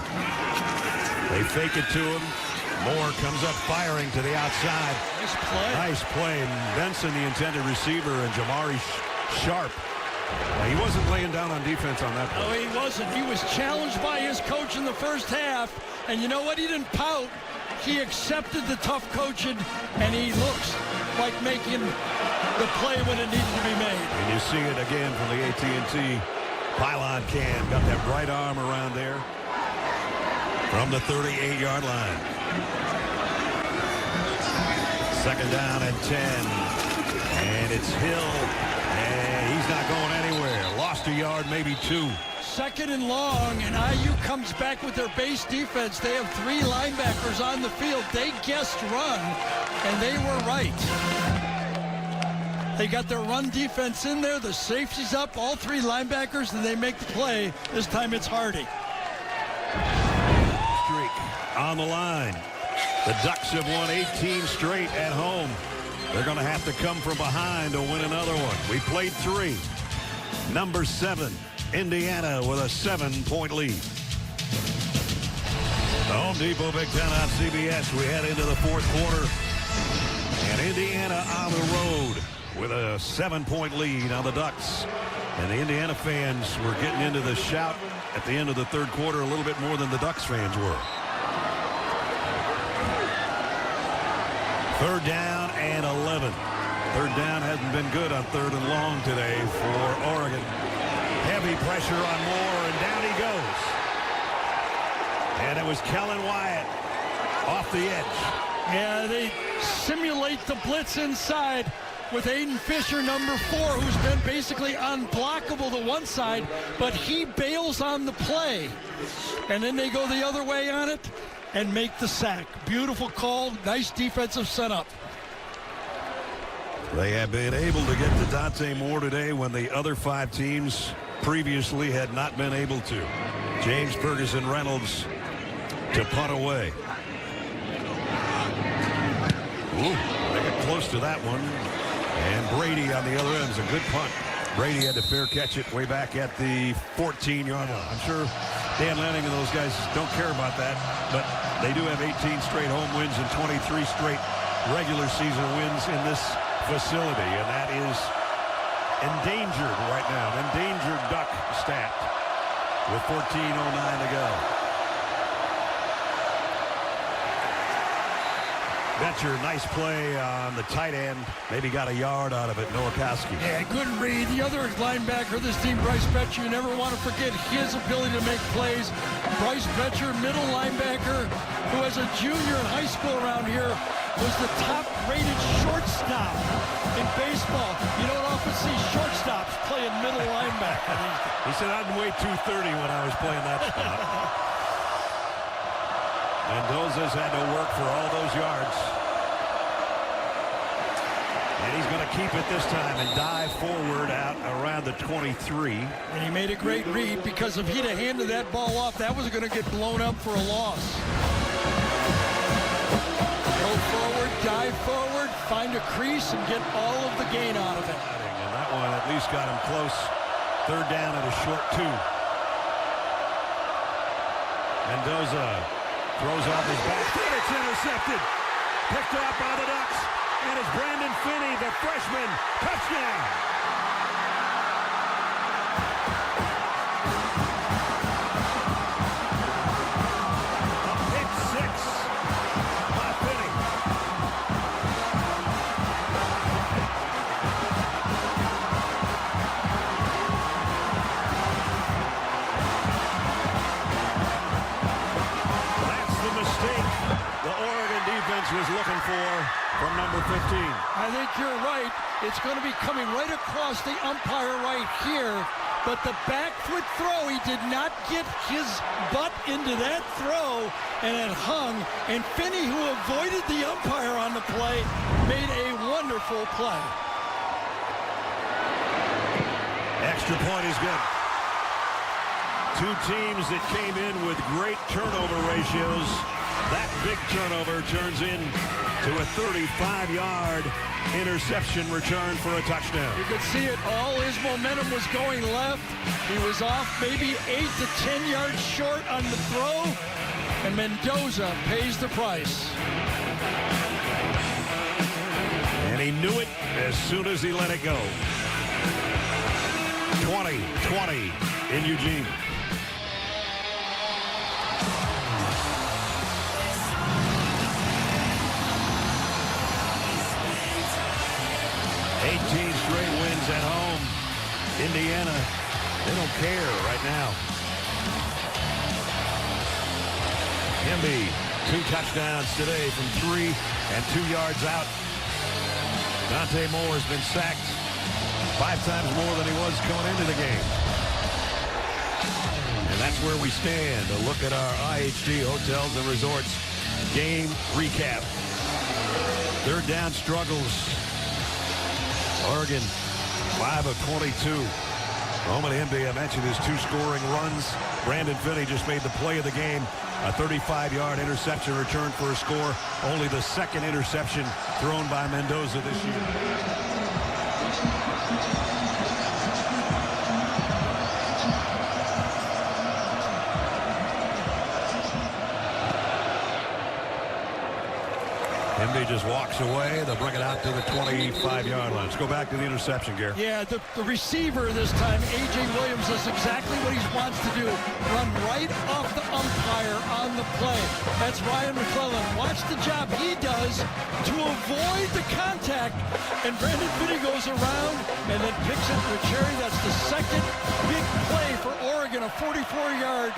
They fake it to him. Moore comes up firing to the outside. Nice play. Nice play. Benson, the intended receiver, and Jamari Sharp He wasn't laying down on defense on that play. No, he wasn't. He was challenged by his coach in the first half. And you know what? He didn't pout. He accepted the tough coaching, and he looks like making the play when it needed to be made. And you see it again from the AT&T pylon cam. Got that right arm around there from the 38-yard line. Second down and 10. And it's Hill. And he's not going anywhere. Lost a yard, maybe 2. Second and long, and IU comes back with their base defense. They have 3 linebackers on the field. They guessed run, and they were right. They got their run defense in there. The safety's up, all 3 linebackers, and they make the play. This time it's Hardy. Streak on the line. The Ducks have won 18 straight at home. They're going to have to come from behind to win another one. We played 3. Number 7, Indiana with a 7-point lead. The Home Depot Big Ten on CBS. We head into the fourth quarter. And Indiana on the road with a 7-point lead on the Ducks. And the Indiana fans were getting into the shout at the end of the third quarter a little bit more than the Ducks fans were. Third down and 11. Third down hasn't been good on third and long today for Oregon. Heavy pressure on Moore, and down he goes. And it was Kellen Wyatt off the edge. Yeah, they simulate the blitz inside with Aiden Fisher, number 4, who's been basically unblockable to one side, but he bails on the play. And then they go the other way on it and make the sack. Beautiful call, nice defensive setup. They have been able to get to Dante Moore today when the other 5 teams previously had not been able to. James Ferguson Reynolds to punt away. Ooh, they got close to that one. And Brady on the other end is a good punt. Brady had to fair catch it way back at the 14-yard line. I'm sure Dan Lanning and those guys don't care about that, but they do have 18 straight home wins and 23 straight regular season wins in this facility, and that is endangered right now. An endangered Duck stat with 14:09 to go. Betcher, nice play on the tight end. Maybe got a yard out of it, Nowakowski. Yeah, good read. The other linebacker, this team, Bryce Betcher, you never want to forget his ability to make plays. Bryce Betcher, middle linebacker, who as a junior in high school around here was the top-rated shortstop in baseball. You don't often see shortstops playing middle linebacker. He said, I'd weigh 230 when I was playing that spot. Mendoza's had to work for all those yards. And he's going to keep it this time and dive forward out around the 23. And he made a great read, because if he'd have handed that ball off, that was going to get blown up for a loss. Go forward, dive forward, find a crease, and get all of the gain out of it. And that one at least got him close. Third down at a short 2. Mendoza throws off his back foot. It's intercepted. Picked up by the Ducks. And it's Brandon Finney, the freshman. Touchdown. A pick 6 by Finney. Was looking for from number 15. I think you're right. It's going to be coming right across the umpire right here. But the back foot throw, he did not get his butt into that throw, and it hung. And Finney, who avoided the umpire on the play, made a wonderful play. Extra point is good. 2 teams that came in with great turnover ratios. That big turnover turns into a 35-yard interception return for a touchdown. You could see it. All his momentum was going left. He was off maybe 8 to 10 yards short on the throw, and Mendoza pays the price. And he knew it as soon as he let it go. 20-20 in Eugene. Straight wins at home. Indiana, they don't care right now. Hemby, 2 touchdowns today from 3 and 2 yards out. Dante Moore has been sacked 5 times more than he was going into the game. And that's where we stand. A look at our IHG Hotels and Resorts game recap. Third down struggles. Oregon, 5 of 22. Roman Hemby, I mentioned his 2 scoring runs. Brandon Finney just made the play of the game. A 35-yard interception return for a score. Only the 2nd interception thrown by Mendoza this year. Hemby just walks away. They'll bring it out to the 25-yard line. Let's go back to the interception, Gary. Yeah, the receiver this time, A.J. Williams, does exactly what he wants to do. Run right off the umpire on the play. That's Ryan McClellan. Watch the job he does to avoid the contact. And Brandon Finney goes around and then picks it for Cherry. That's the 2nd big play for Oregon, a 44-yard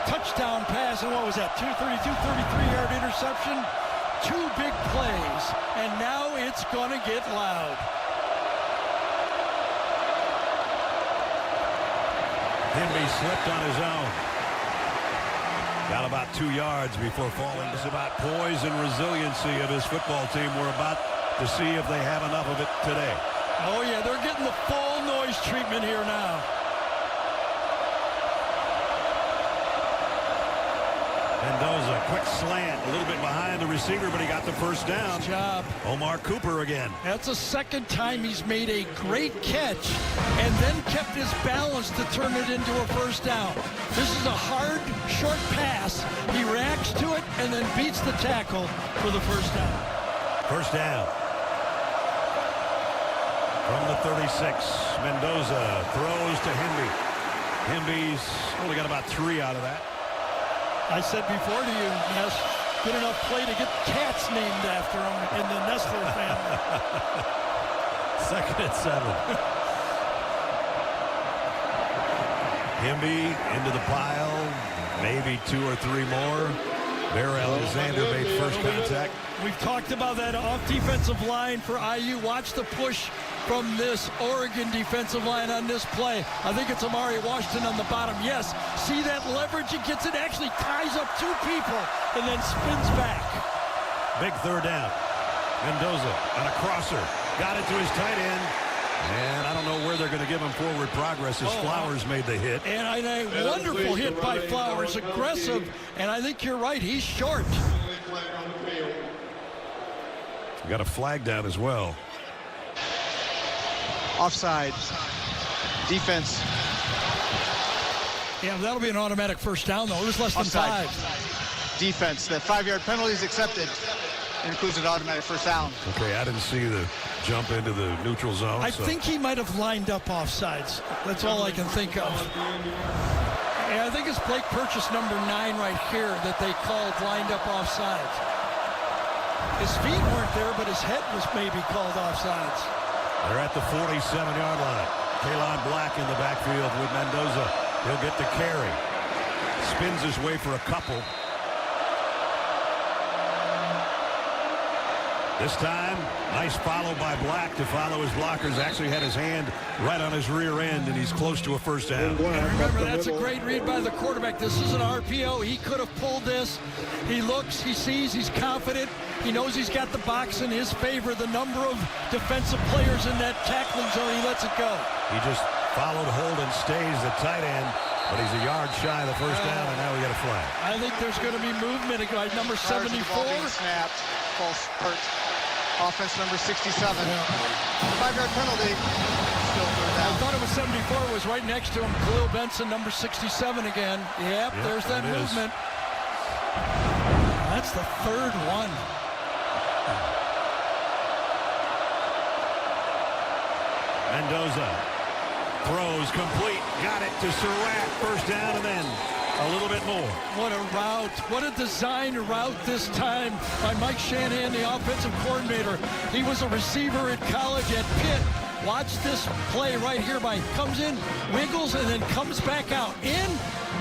touchdown pass. And what was that, 33-yard interception? 2 big plays, and now it's going to get loud. Hemby slipped on his own. Got about 2 yards before falling. It's about poise and resiliency of his football team. We're about to see if they have enough of it today. Oh, yeah, they're getting the full noise treatment here now. Mendoza, quick slant, a little bit behind the receiver, but he got the first down. Good job. Omar Cooper again. That's the 2nd time he's made a great catch and then kept his balance to turn it into a first down. This is a hard, short pass. He reacts to it and then beats the tackle for the first down. First down. From the 36, Mendoza throws to Hemby. Hemby's only got about 3 out of that. I said before to you, yes, good enough play to get cats named after him in the Nestler family. 2nd and 7. Hemby into the pile, maybe 2 or 3 more. Bear Alexander made first contact. We've talked about that off defensive line for IU. Watch the push from this Oregon defensive line on this play. I think it's Amari Washington on the bottom. Yes, see that leverage? He gets it, actually ties up 2 people and then spins back. Big third down. Mendoza on a crosser. Got it to his tight end. And I don't know where they're going to give him forward progress as Flowers made the hit. And a wonderful hit by Flowers. Aggressive. And I think you're right. He's short. Got a flag down as well. Offside. Defense. Yeah, that'll be an automatic first down, though. It was less than Offside. 5. Defense. The 5-yard penalty is accepted. It includes an automatic first down. Okay, I didn't see the jump into the neutral zone. I think he might have lined up offsides. That's all I can think of. And I think it's Blake Purchase, number 9 right here, that they called lined up offsides. His feet weren't there, but his head was maybe called offsides. They're at the 47-yard line. Kalon Black in the backfield with Mendoza. He'll get the carry. Spins his way for a couple. This time, nice follow by Black to follow his blockers. Actually had his hand right on his rear end, and he's close to a first down. And remember, that's a great read by the quarterback. This is an RPO. He could have pulled this. He looks, he sees, he's confident. He knows he's got the box in his favor. The number of defensive players in that tackling zone, he lets it go. He just followed Holden, stays the tight end, but he's a yard shy of the first down, and now we got a flag. I think there's going to be movement. Number 74. Snapped. False start. Offense number 67. 5-yard penalty. Still third down. I thought it was 74. It was right next to him. Khalil Benson, number 67 again. Yep, there's that movement. That's the 3rd one. Mendoza Throws complete. Got it to Sarratt. First down and then a little bit more. What a route. What a designed route this time by Mike Shanahan, the offensive coordinator. He was a receiver at college at Pitt. Watch this play right here by comes in, wiggles, and then comes back out. In,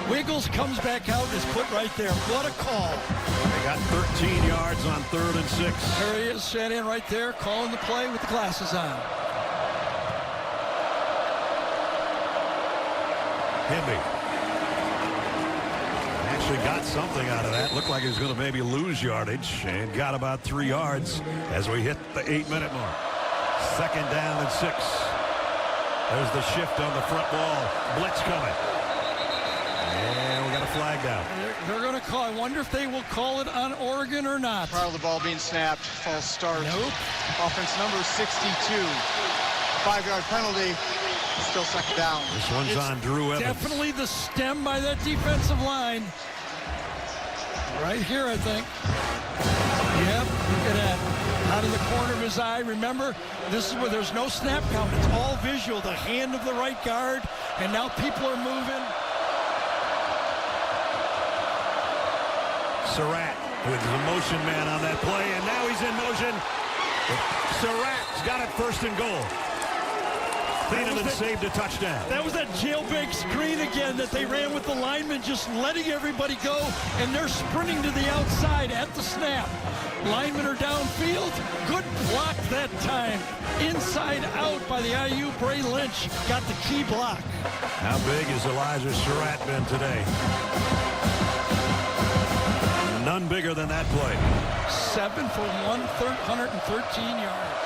wiggles, comes back out, is put right there. What a call. They got 13 yards on 3rd and 6. There he is, Shanahan right there, calling the play with the glasses on. Hemby actually got something out of that. Looked like he was going to maybe lose yardage and got about 3 yards as we hit the 8-minute mark. 2nd down and 6. There's the shift on the front wall. Blitz coming. And we got a flag down. They're going to call. I wonder if they will call it on Oregon or not. Prior to the ball being snapped, false start. Nope. Offense number 62. 5-yard penalty. Still 2nd down. This one's on Drew Evans. Definitely the stem by that defensive line. Right here, I think. Yep, look at that. Out of the corner of his eye. Remember, this is where there's no snap count. It's all visual. The hand of the right guard. And now people are moving. Sarratt with the motion man on that play, and now he's in motion. Sarratt's got it 1st and goal. Finney saved a touchdown. That was that jailbreak screen again that they ran with the linemen, just letting everybody go, and they're sprinting to the outside at the snap. Linemen are downfield. Good block that time. Inside out by the IU. Bray Lynch got the key block. How big has Elijah Sarratt been today? None bigger than that play. 7 for 113 yards.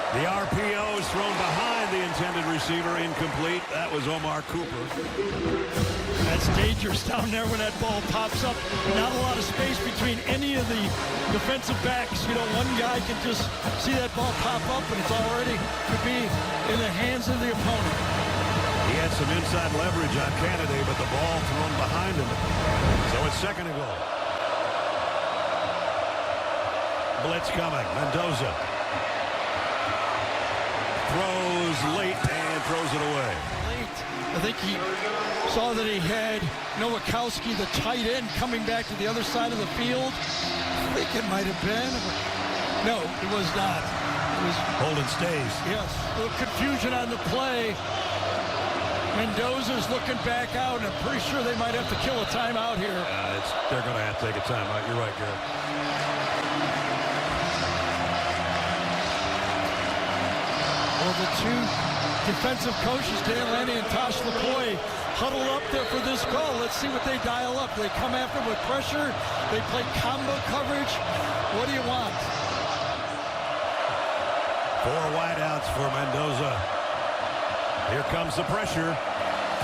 The RPO is thrown behind the intended receiver, incomplete. That was Omar Cooper. That's dangerous down there when that ball pops up. Not a lot of space between any of the defensive backs. You know, one guy can just see that ball pop up, and it's already could be in the hands of the opponent. He had some inside leverage on Kennedy, but the ball thrown behind him. So it's 2nd and goal. Blitz coming. Mendoza throws late and throws it away. Late. I think he saw that he had Nowakowski, the tight end, coming back to the other side of the field. I think it might have been. No, it was not. It was Holden stays. Yes. A little confusion on the play. Mendoza's looking back out, and I'm pretty sure they might have to kill a timeout here. They're going to have to take a timeout. You're right, Garrett. Well, the two defensive coaches, Dan Lanning and Tosh LaPoy, huddle up there for this call. Let's see what they dial up. They come after with pressure. They play combo coverage. What do you want? 4 wideouts for Mendoza. Here comes the pressure.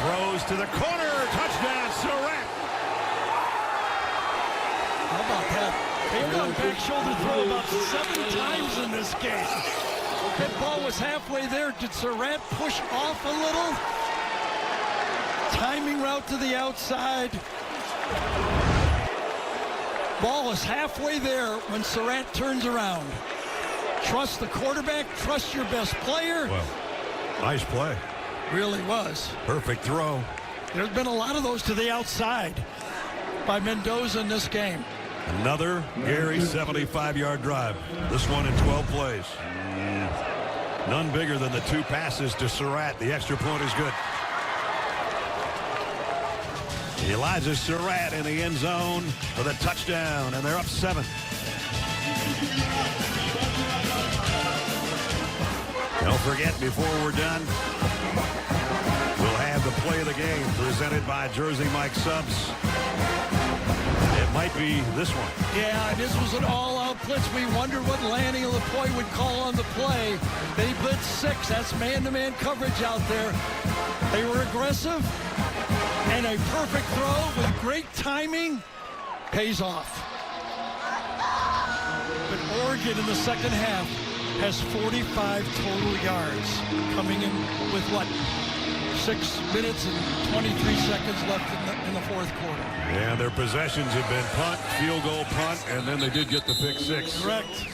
Throws to the corner. Touchdown, Sarratt. How about that? They've done back shoulder throw about 7 times in this game. That ball was halfway there. Did Sarratt push off a little? Timing route to the outside. Ball is halfway there when Sarratt turns around. Trust the quarterback. Trust your best player. Well, nice play. Really was. Perfect throw. There's been a lot of those to the outside by Mendoza in this game. Another Gary 75-yard drive. This one in 12 plays. None bigger than the 2 passes to Sarratt. The extra point is good. Elijah Sarratt in the end zone for the touchdown, and they're up 7. Don't forget, before we're done, we'll have the play of the game presented by Jersey Mike Subs. It might be this one. Yeah, this was an all-out blitz. We wondered what Lanning and LaPoy would call on the play. They blitzed 6. That's man-to-man coverage out there. They were aggressive, and a perfect throw with great timing pays off. But Oregon in the second half has 45 total yards, coming in with what? 6 minutes and 23 seconds left in the fourth quarter. Yeah, their possessions have been punt, field goal, punt, and then they did get the pick 6. Correct.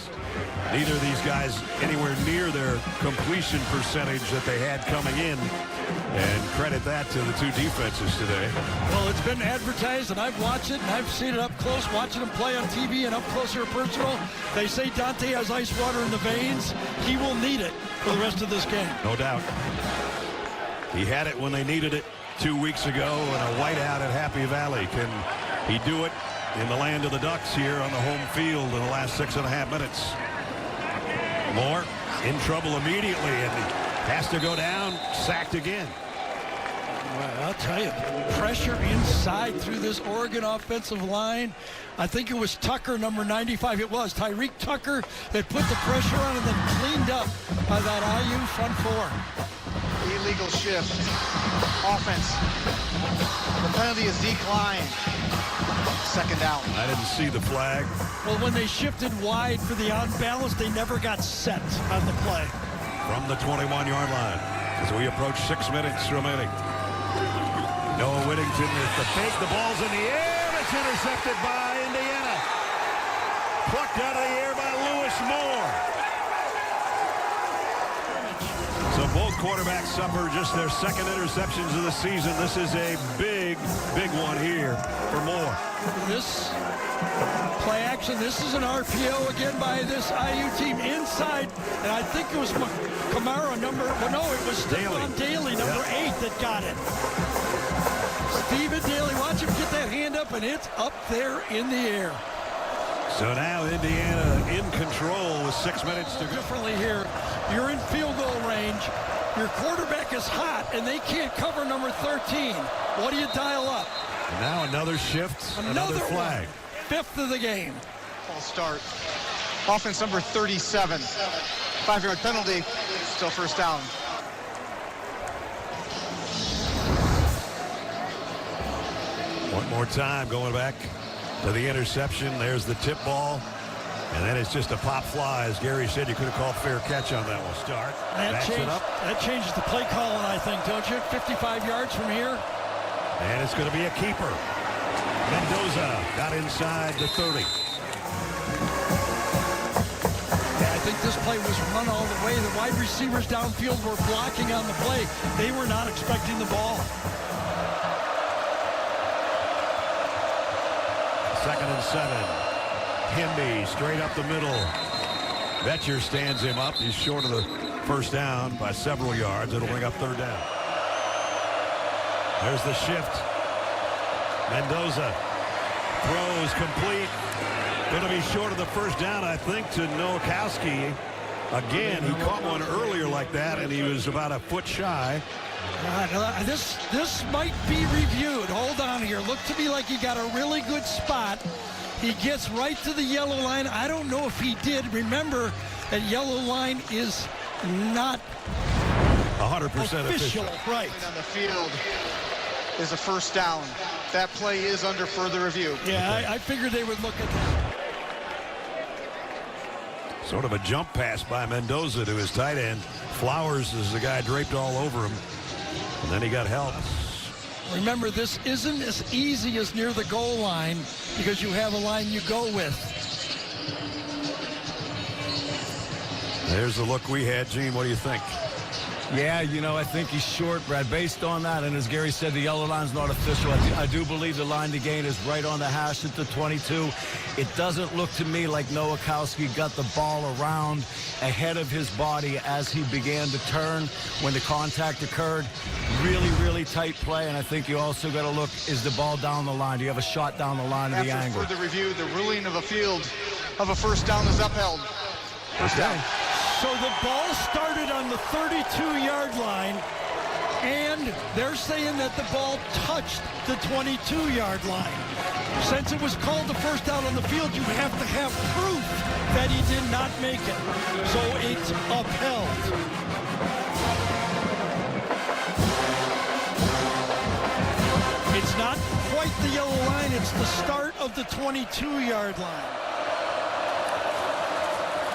neither of these guys anywhere near their completion percentage that they had coming in. And credit that to the two defenses today. Well, it's been advertised, and I've watched it, and I've seen it up close, watching him play on TV and up closer personal. They say Dante has ice water in the veins. He will need it for the rest of this game. No doubt. He had it when they needed it 2 weeks ago in a whiteout at Happy Valley. Can he do it in the land of the Ducks here on the home field in the last 6.5 minutes? Moore in trouble immediately, and has to go down, sacked again. Well, I'll tell you, pressure inside through this Oregon offensive line. I think it was Tucker, number 95. It was Tyreek Tucker that put the pressure on and then cleaned up by that IU front four. Illegal shift. Offense. The penalty is declined. Second down. I didn't see the flag. Well, when they shifted wide for the on-balance, they never got set on the play. From the 21-yard line as we approach 6 minutes remaining. Noah Whittington is the fake. The ball's in the air. It's intercepted by Indiana. Plucked out of the air by Lewis Moore. So both quarterbacks suffer just their second interceptions of the season. This is a big, big one here for Moore. This play action, this is an RPO again by this IU team inside, and I think it was Kamara it was Stefan Daly, number 8, that got it. Stephen Daly, watch him get that hand up, and it's up there in the air. So now Indiana in control with 6 minutes to go. Differently here, you're in field goal range, your quarterback is hot, and they can't cover number 13. What do you dial up? And now another shift, another flag. 5th of the game. False start. Offense number 37. 5-yard penalty. Still first down. One more time going back to the interception. There's the tip ball. And then it's just a pop fly. As Gary said, you could have called fair catch on that one. Start. That changes the play calling, I think, don't you? 55 yards from here. And it's going to be a keeper. Mendoza got inside the 30. Yeah, I think this play was run all the way. The wide receivers downfield were blocking on the play. They were not expecting the ball. 2nd and 7. Hemby straight up the middle. Betcher stands him up. He's short of the first down by several yards. It'll bring up 3rd down. There's the shift. Mendoza throws complete. Going to be short of the first down, I think, to Nowakowski. Again, he caught one earlier like that, and he was about a foot shy. This might be reviewed. Hold on here. Looked to me like he got a really good spot. He gets right to the yellow line. I don't know if he did. Remember, that yellow line is not 100% official. Right. On the field is a first down. That play is under further review. Yeah, I figured they would look at that. Sort of a jump pass by Mendoza to his tight end. Flowers is the guy draped all over him. And then he got help. Remember, this isn't as easy as near the goal line because you have a line you go with. There's the look we had. Gene, what do you think? Yeah, you know, I think he's short, Brad, based on that. And as Gary said, the yellow line's not official. I do believe the line to gain is right on the hash at the 22. It doesn't look to me like Nowakowski got the ball around ahead of his body as he began to turn when the contact occurred. Really, really tight play. And I think you also got to look, is the ball down the line? Do you have a shot down the line of the angle? After further review, the ruling of a field of a first down is upheld. First down. So the ball started on the 32-yard line, and they're saying that the ball touched the 22-yard line. Since it was called the first down on the field, you have to have proof that he did not make it. So it's upheld. It's not quite the yellow line, it's the start of the 22-yard line.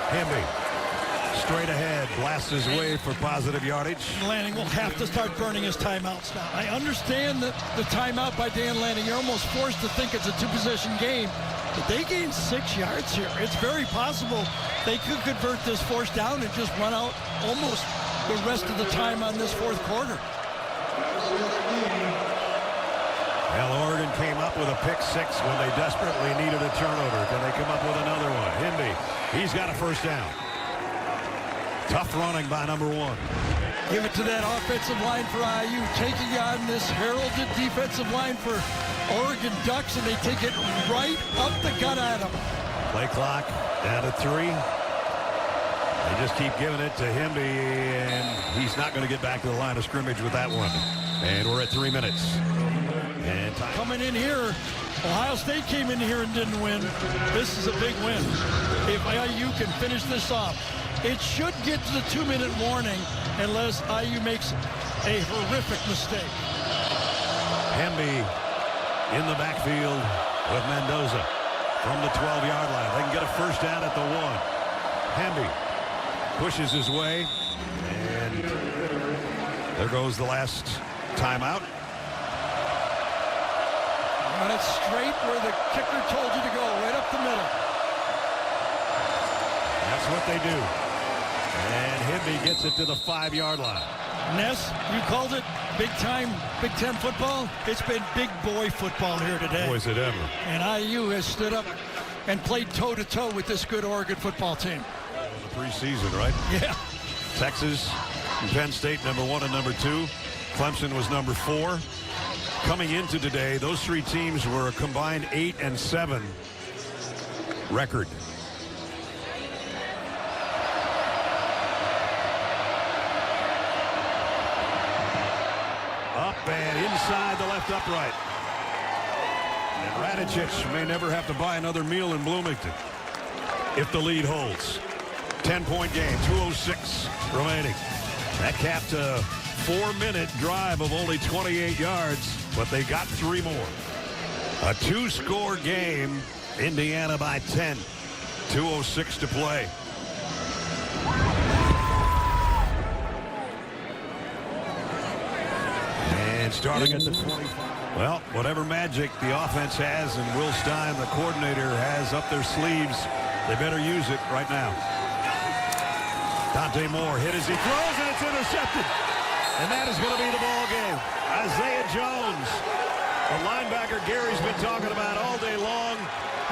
Hemby. Straight ahead, blasts his way for positive yardage. Lanning will have to start burning his timeouts now. I understand that the timeout by Dan Lanning, you're almost forced to think it's a two-possession game. But they gained 6 yards here. It's very possible they could convert this 4th down and just run out almost the rest of the time on this 4th quarter. Well, Oregon came up with a pick 6 when they desperately needed a turnover. Can they come up with another one? Hemby, he's got a 1st down. Tough running by number 1. Give it to that offensive line for IU, taking on this heralded defensive line for Oregon Ducks, and they take it right up the gut at them. Play clock down to 3. They just keep giving it to Hemby, and he's not going to get back to the line of scrimmage with that one. And we're at 3 minutes. And coming in here, Ohio State came in here and didn't win. This is a big win. If IU can finish this off, it should get to the 2-minute warning unless IU makes a horrific mistake. Hemby in the backfield with Mendoza from the 12-yard line. They can get a 1st down at the 1. Hemby pushes his way, and there goes the last timeout. And it's straight where the kicker told you to go, right up the middle. That's what they do. And Hemby gets it to the 5-yard line. Ness, you called it big-time Big Ten football. It's been big boy football here today. Boy, is it ever. And IU has stood up and played toe-to-toe with this good Oregon football team. The preseason, right? Yeah. Texas and Penn State, number 1 and number 2. Clemson was number 4. Coming into today, those 3 teams were a combined 8-7 record. Up and inside the left upright. And Radicic may never have to buy another meal in Bloomington if the lead holds. 10-point game, 2:06 remaining. That capped a 4-minute drive of only 28 yards, but they got 3 more. A 2-score game, Indiana by 10. 2:06 to play. And starting at the 25. Well, whatever magic the offense has and Will Stein, the coordinator, has up their sleeves, they better use it right now. Dante Moore hit as he throws, and it's intercepted. And that is going to be the ball game. Isaiah Jones, the linebacker Gary's been talking about all day long,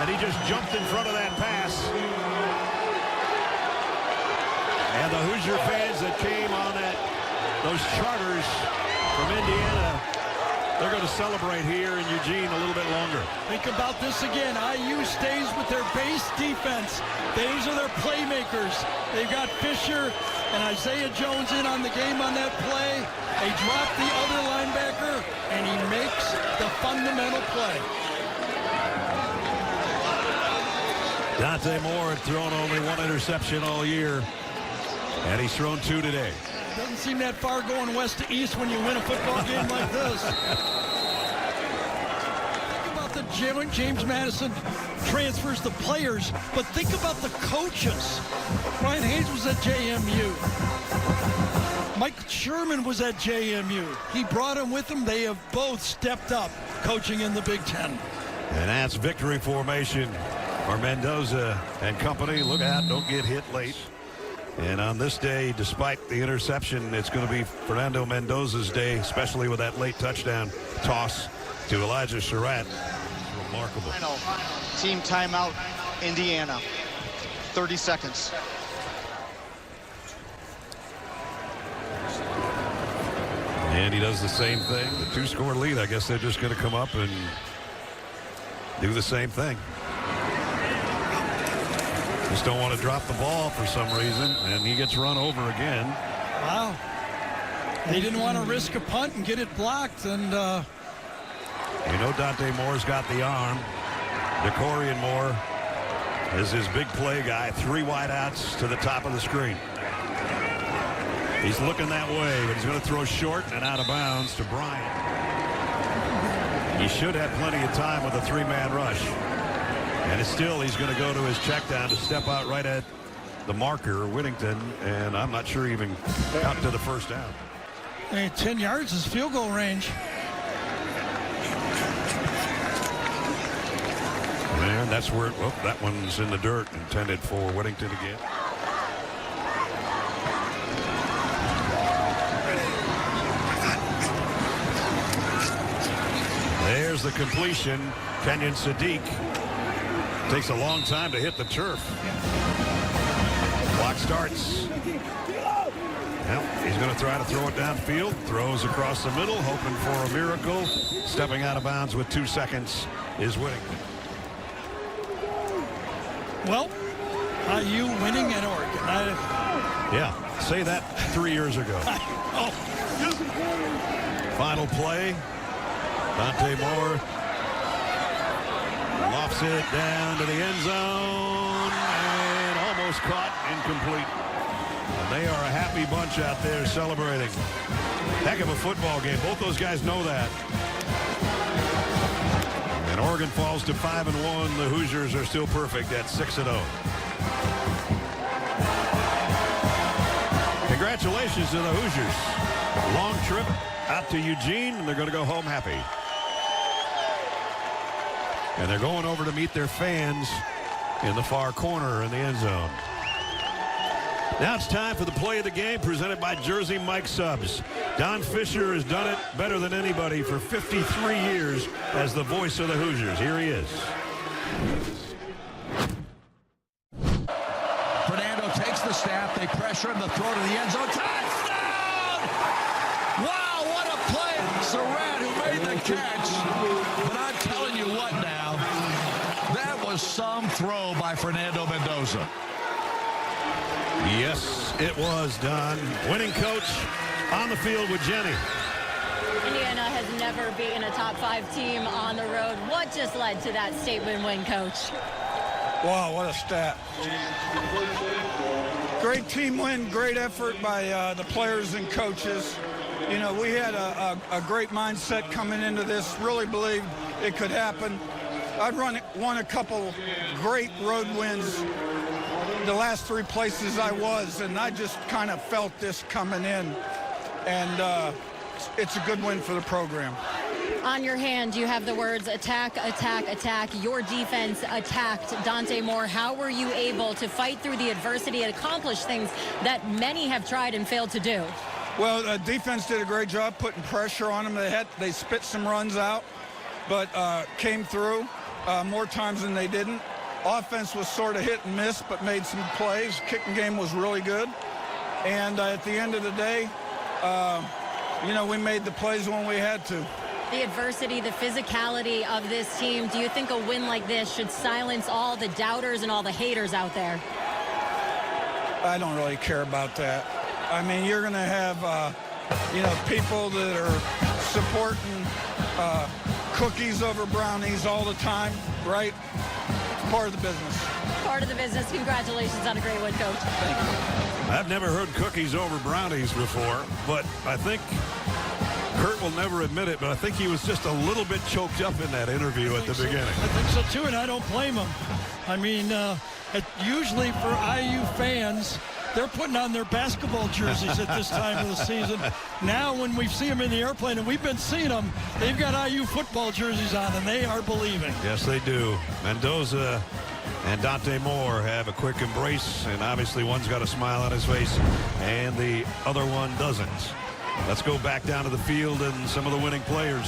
and he just jumped in front of that pass. And the Hoosier fans that came on those charters from Indiana, they're going to celebrate here in Eugene a little bit longer. Think about this again. IU stays with their base defense. Those are their playmakers. They've got Fisher and Isaiah Jones in on the game on that play. They drop the other linebacker, and he makes the fundamental play. Dante Moore had thrown only 1 interception all year, and he's thrown 2 today. It doesn't seem that far going west to east when you win a football game like this. Think about the James Madison transfers the players, but think about the coaches. Brian Hayes was at JMU. Mike Sherman was at JMU. He brought him with him. They have both stepped up coaching in the Big Ten. And that's victory formation for Mendoza and company. Look out, don't get hit late. And on this day, despite the interception, it's going to be Fernando Mendoza's day, especially with that late touchdown toss to Elijah Sarratt. Remarkable. Team timeout, Indiana. 30 seconds. And he does the same thing. The 2-score lead, I guess they're just going to come up and do the same thing. Just don't want to drop the ball for some reason, and he gets run over again. Wow. They didn't want to risk a punt and get it blocked, and you know Dante Moore's got the arm. Decorian Moore is his big play guy. 3 wideouts to the top of the screen. He's looking that way, but he's going to throw short and out of bounds to Bryant. He should have plenty of time with a 3-man rush. And it's still, he's going to go to his check down to step out right at the marker, Whittington, and I'm not sure even out to the 1st down. 10 yards is field goal range. And that's where, that one's in the dirt, intended for Whittington again. There's the completion. Kenyon Sadiq takes a long time to hit the turf. Clock starts. Well, he's going to try to throw it downfield. Throws across the middle, hoping for a miracle. Stepping out of bounds with 2 seconds is Whittington. Well, IU winning at Oregon. Yeah, say that 3 years ago. Final play. Dante Moore lofts it down to the end zone and almost caught, incomplete. And they are a happy bunch out there celebrating. Heck of a football game. Both those guys know that. And Oregon falls to 5-1. The Hoosiers are still perfect at 6-0. Congratulations to the Hoosiers. Long trip out to Eugene, and they're going to go home happy. And they're going over to meet their fans in the far corner in the end zone. Now it's time for the play of the game presented by Jersey Mike Subs. Don Fisher has done it better than anybody for 53 years as the voice of the Hoosiers. Here he is. Fernando takes the snap. They pressure him to throw to the end zone. Touchdown! Wow, what a play. Sarratt who made the catch. But I'm telling you what now. That was some throw by Fernando Mendoza. Yes, it was, Don. Winning coach on the field with Jenny. Indiana has never beaten a top 5 team on the road. What just led to that statement win, Coach? Wow, what a stat. Great team win, great effort by the players and coaches. You know, we had a great mindset coming into this, really believed it could happen. I'd won a couple great road wins the last 3 places I was, and I just kind of felt this coming in. And it's a good win for the program. On your hand, you have the words attack, attack, attack. Your defense attacked Dante Moore. How were you able to fight through the adversity and accomplish things that many have tried and failed to do? Well, defense did a great job putting pressure on them. They spit some runs out, but came through more times than they didn't. Offense was sort of hit and miss, but made some plays. Kicking game was really good. And at the end of the day, you know, we made the plays when we had to. The adversity, the physicality of this team, do you think a win like this should silence all the doubters and all the haters out there? I don't really care about that. I mean, you're going to have, you know, people that are supporting cookies over brownies all the time, right? It's part of the business. Part of the business. Congratulations on a great win, Coach. Thank you. I've never heard cookies over brownies before, but I think Kurt will never admit it, but I think he was just a little bit choked up in that interview at the beginning. I think so, too, and I don't blame him. I mean, usually for IU fans, they're putting on their basketball jerseys at this time of the season. Now, when we see them in the airplane, and we've been seeing them, they've got IU football jerseys on, and they are believing. Yes, they do. Mendoza and Dante Moore have a quick embrace, and obviously one's got a smile on his face, and the other one doesn't. Let's go back down to the field and some of the winning players.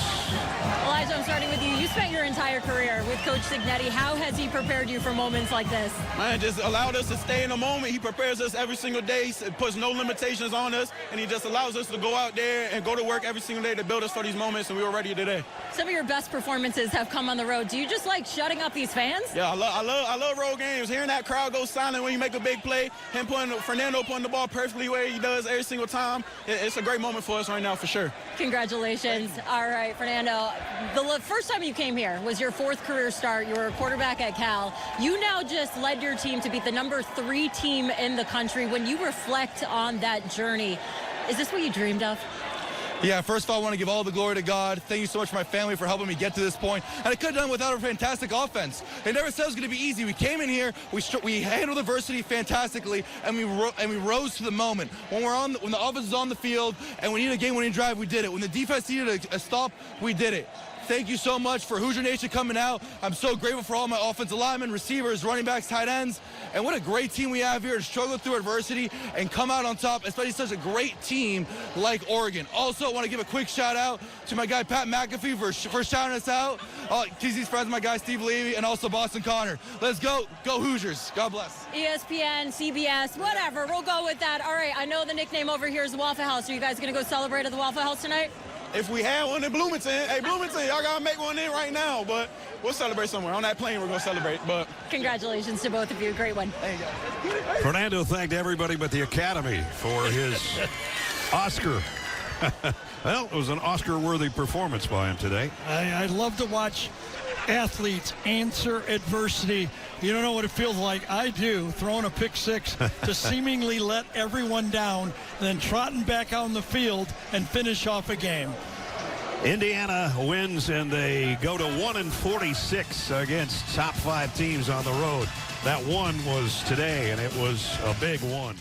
Elijah, I'm starting with you. You spent your entire career with Coach Cignetti. How has he prepared you for moments like this? Man, just allowed us to stay in the moment. He prepares us every single day, puts no limitations on us, and he just allows us to go out there and go to work every single day to build us for these moments, and we were ready today. Some of your best performances have come on the road. Do you just like shutting up these fans? Yeah, I love road games. Hearing that crowd go silent when you make a big play, Fernando putting the ball perfectly where he does every single time. It's a great moment for us right now, for sure. Congratulations. All right, Fernando, the first time you came here was your 4th career start. You were a quarterback at Cal. You now just led your team to beat the number 3 team in the country. When you reflect on that journey, is this what you dreamed of? Yeah, first of all, I want to give all the glory to God. Thank you so much for my family for helping me get to this point. And I could have done without a fantastic offense. They never said it was going to be easy. We came in here, we handled adversity fantastically, and we rose to the moment. When the offense is on the field and we need a game-winning drive, we did it. When the defense needed a stop, we did it. thank you so much for Hoosier Nation coming out. I'm so grateful for all my offensive linemen, receivers, running backs, tight ends, and what a great team we have here to struggle through adversity and come out on top, especially such a great team like Oregon. Also, I want to give a quick shout out to my guy Pat McAfee for shouting us out. He's friends with my guy Steve Levy and also Boston Connor. Let's go Hoosiers. God bless. ESPN, CBS, whatever. We'll go with that. All right, I know the nickname over here is the Waffle House. Are you guys going to go celebrate at the Waffle House tonight? If we had one in Bloomington, hey, Bloomington, y'all got to make one in right now, but we'll celebrate somewhere. On that plane, we're going to celebrate. But congratulations to both of you. Great one. Fernando thanked everybody but the Academy for his Oscar. Well, it was an Oscar-worthy performance by him today. I love to watch athletes answer adversity. You don't know what it feels like. I do, throwing a pick six to seemingly let everyone down, then trotting back out on the field and finish off a game. Indiana wins, and they go to 1-46 against top 5 teams on the road. That one was today, and it was a big one.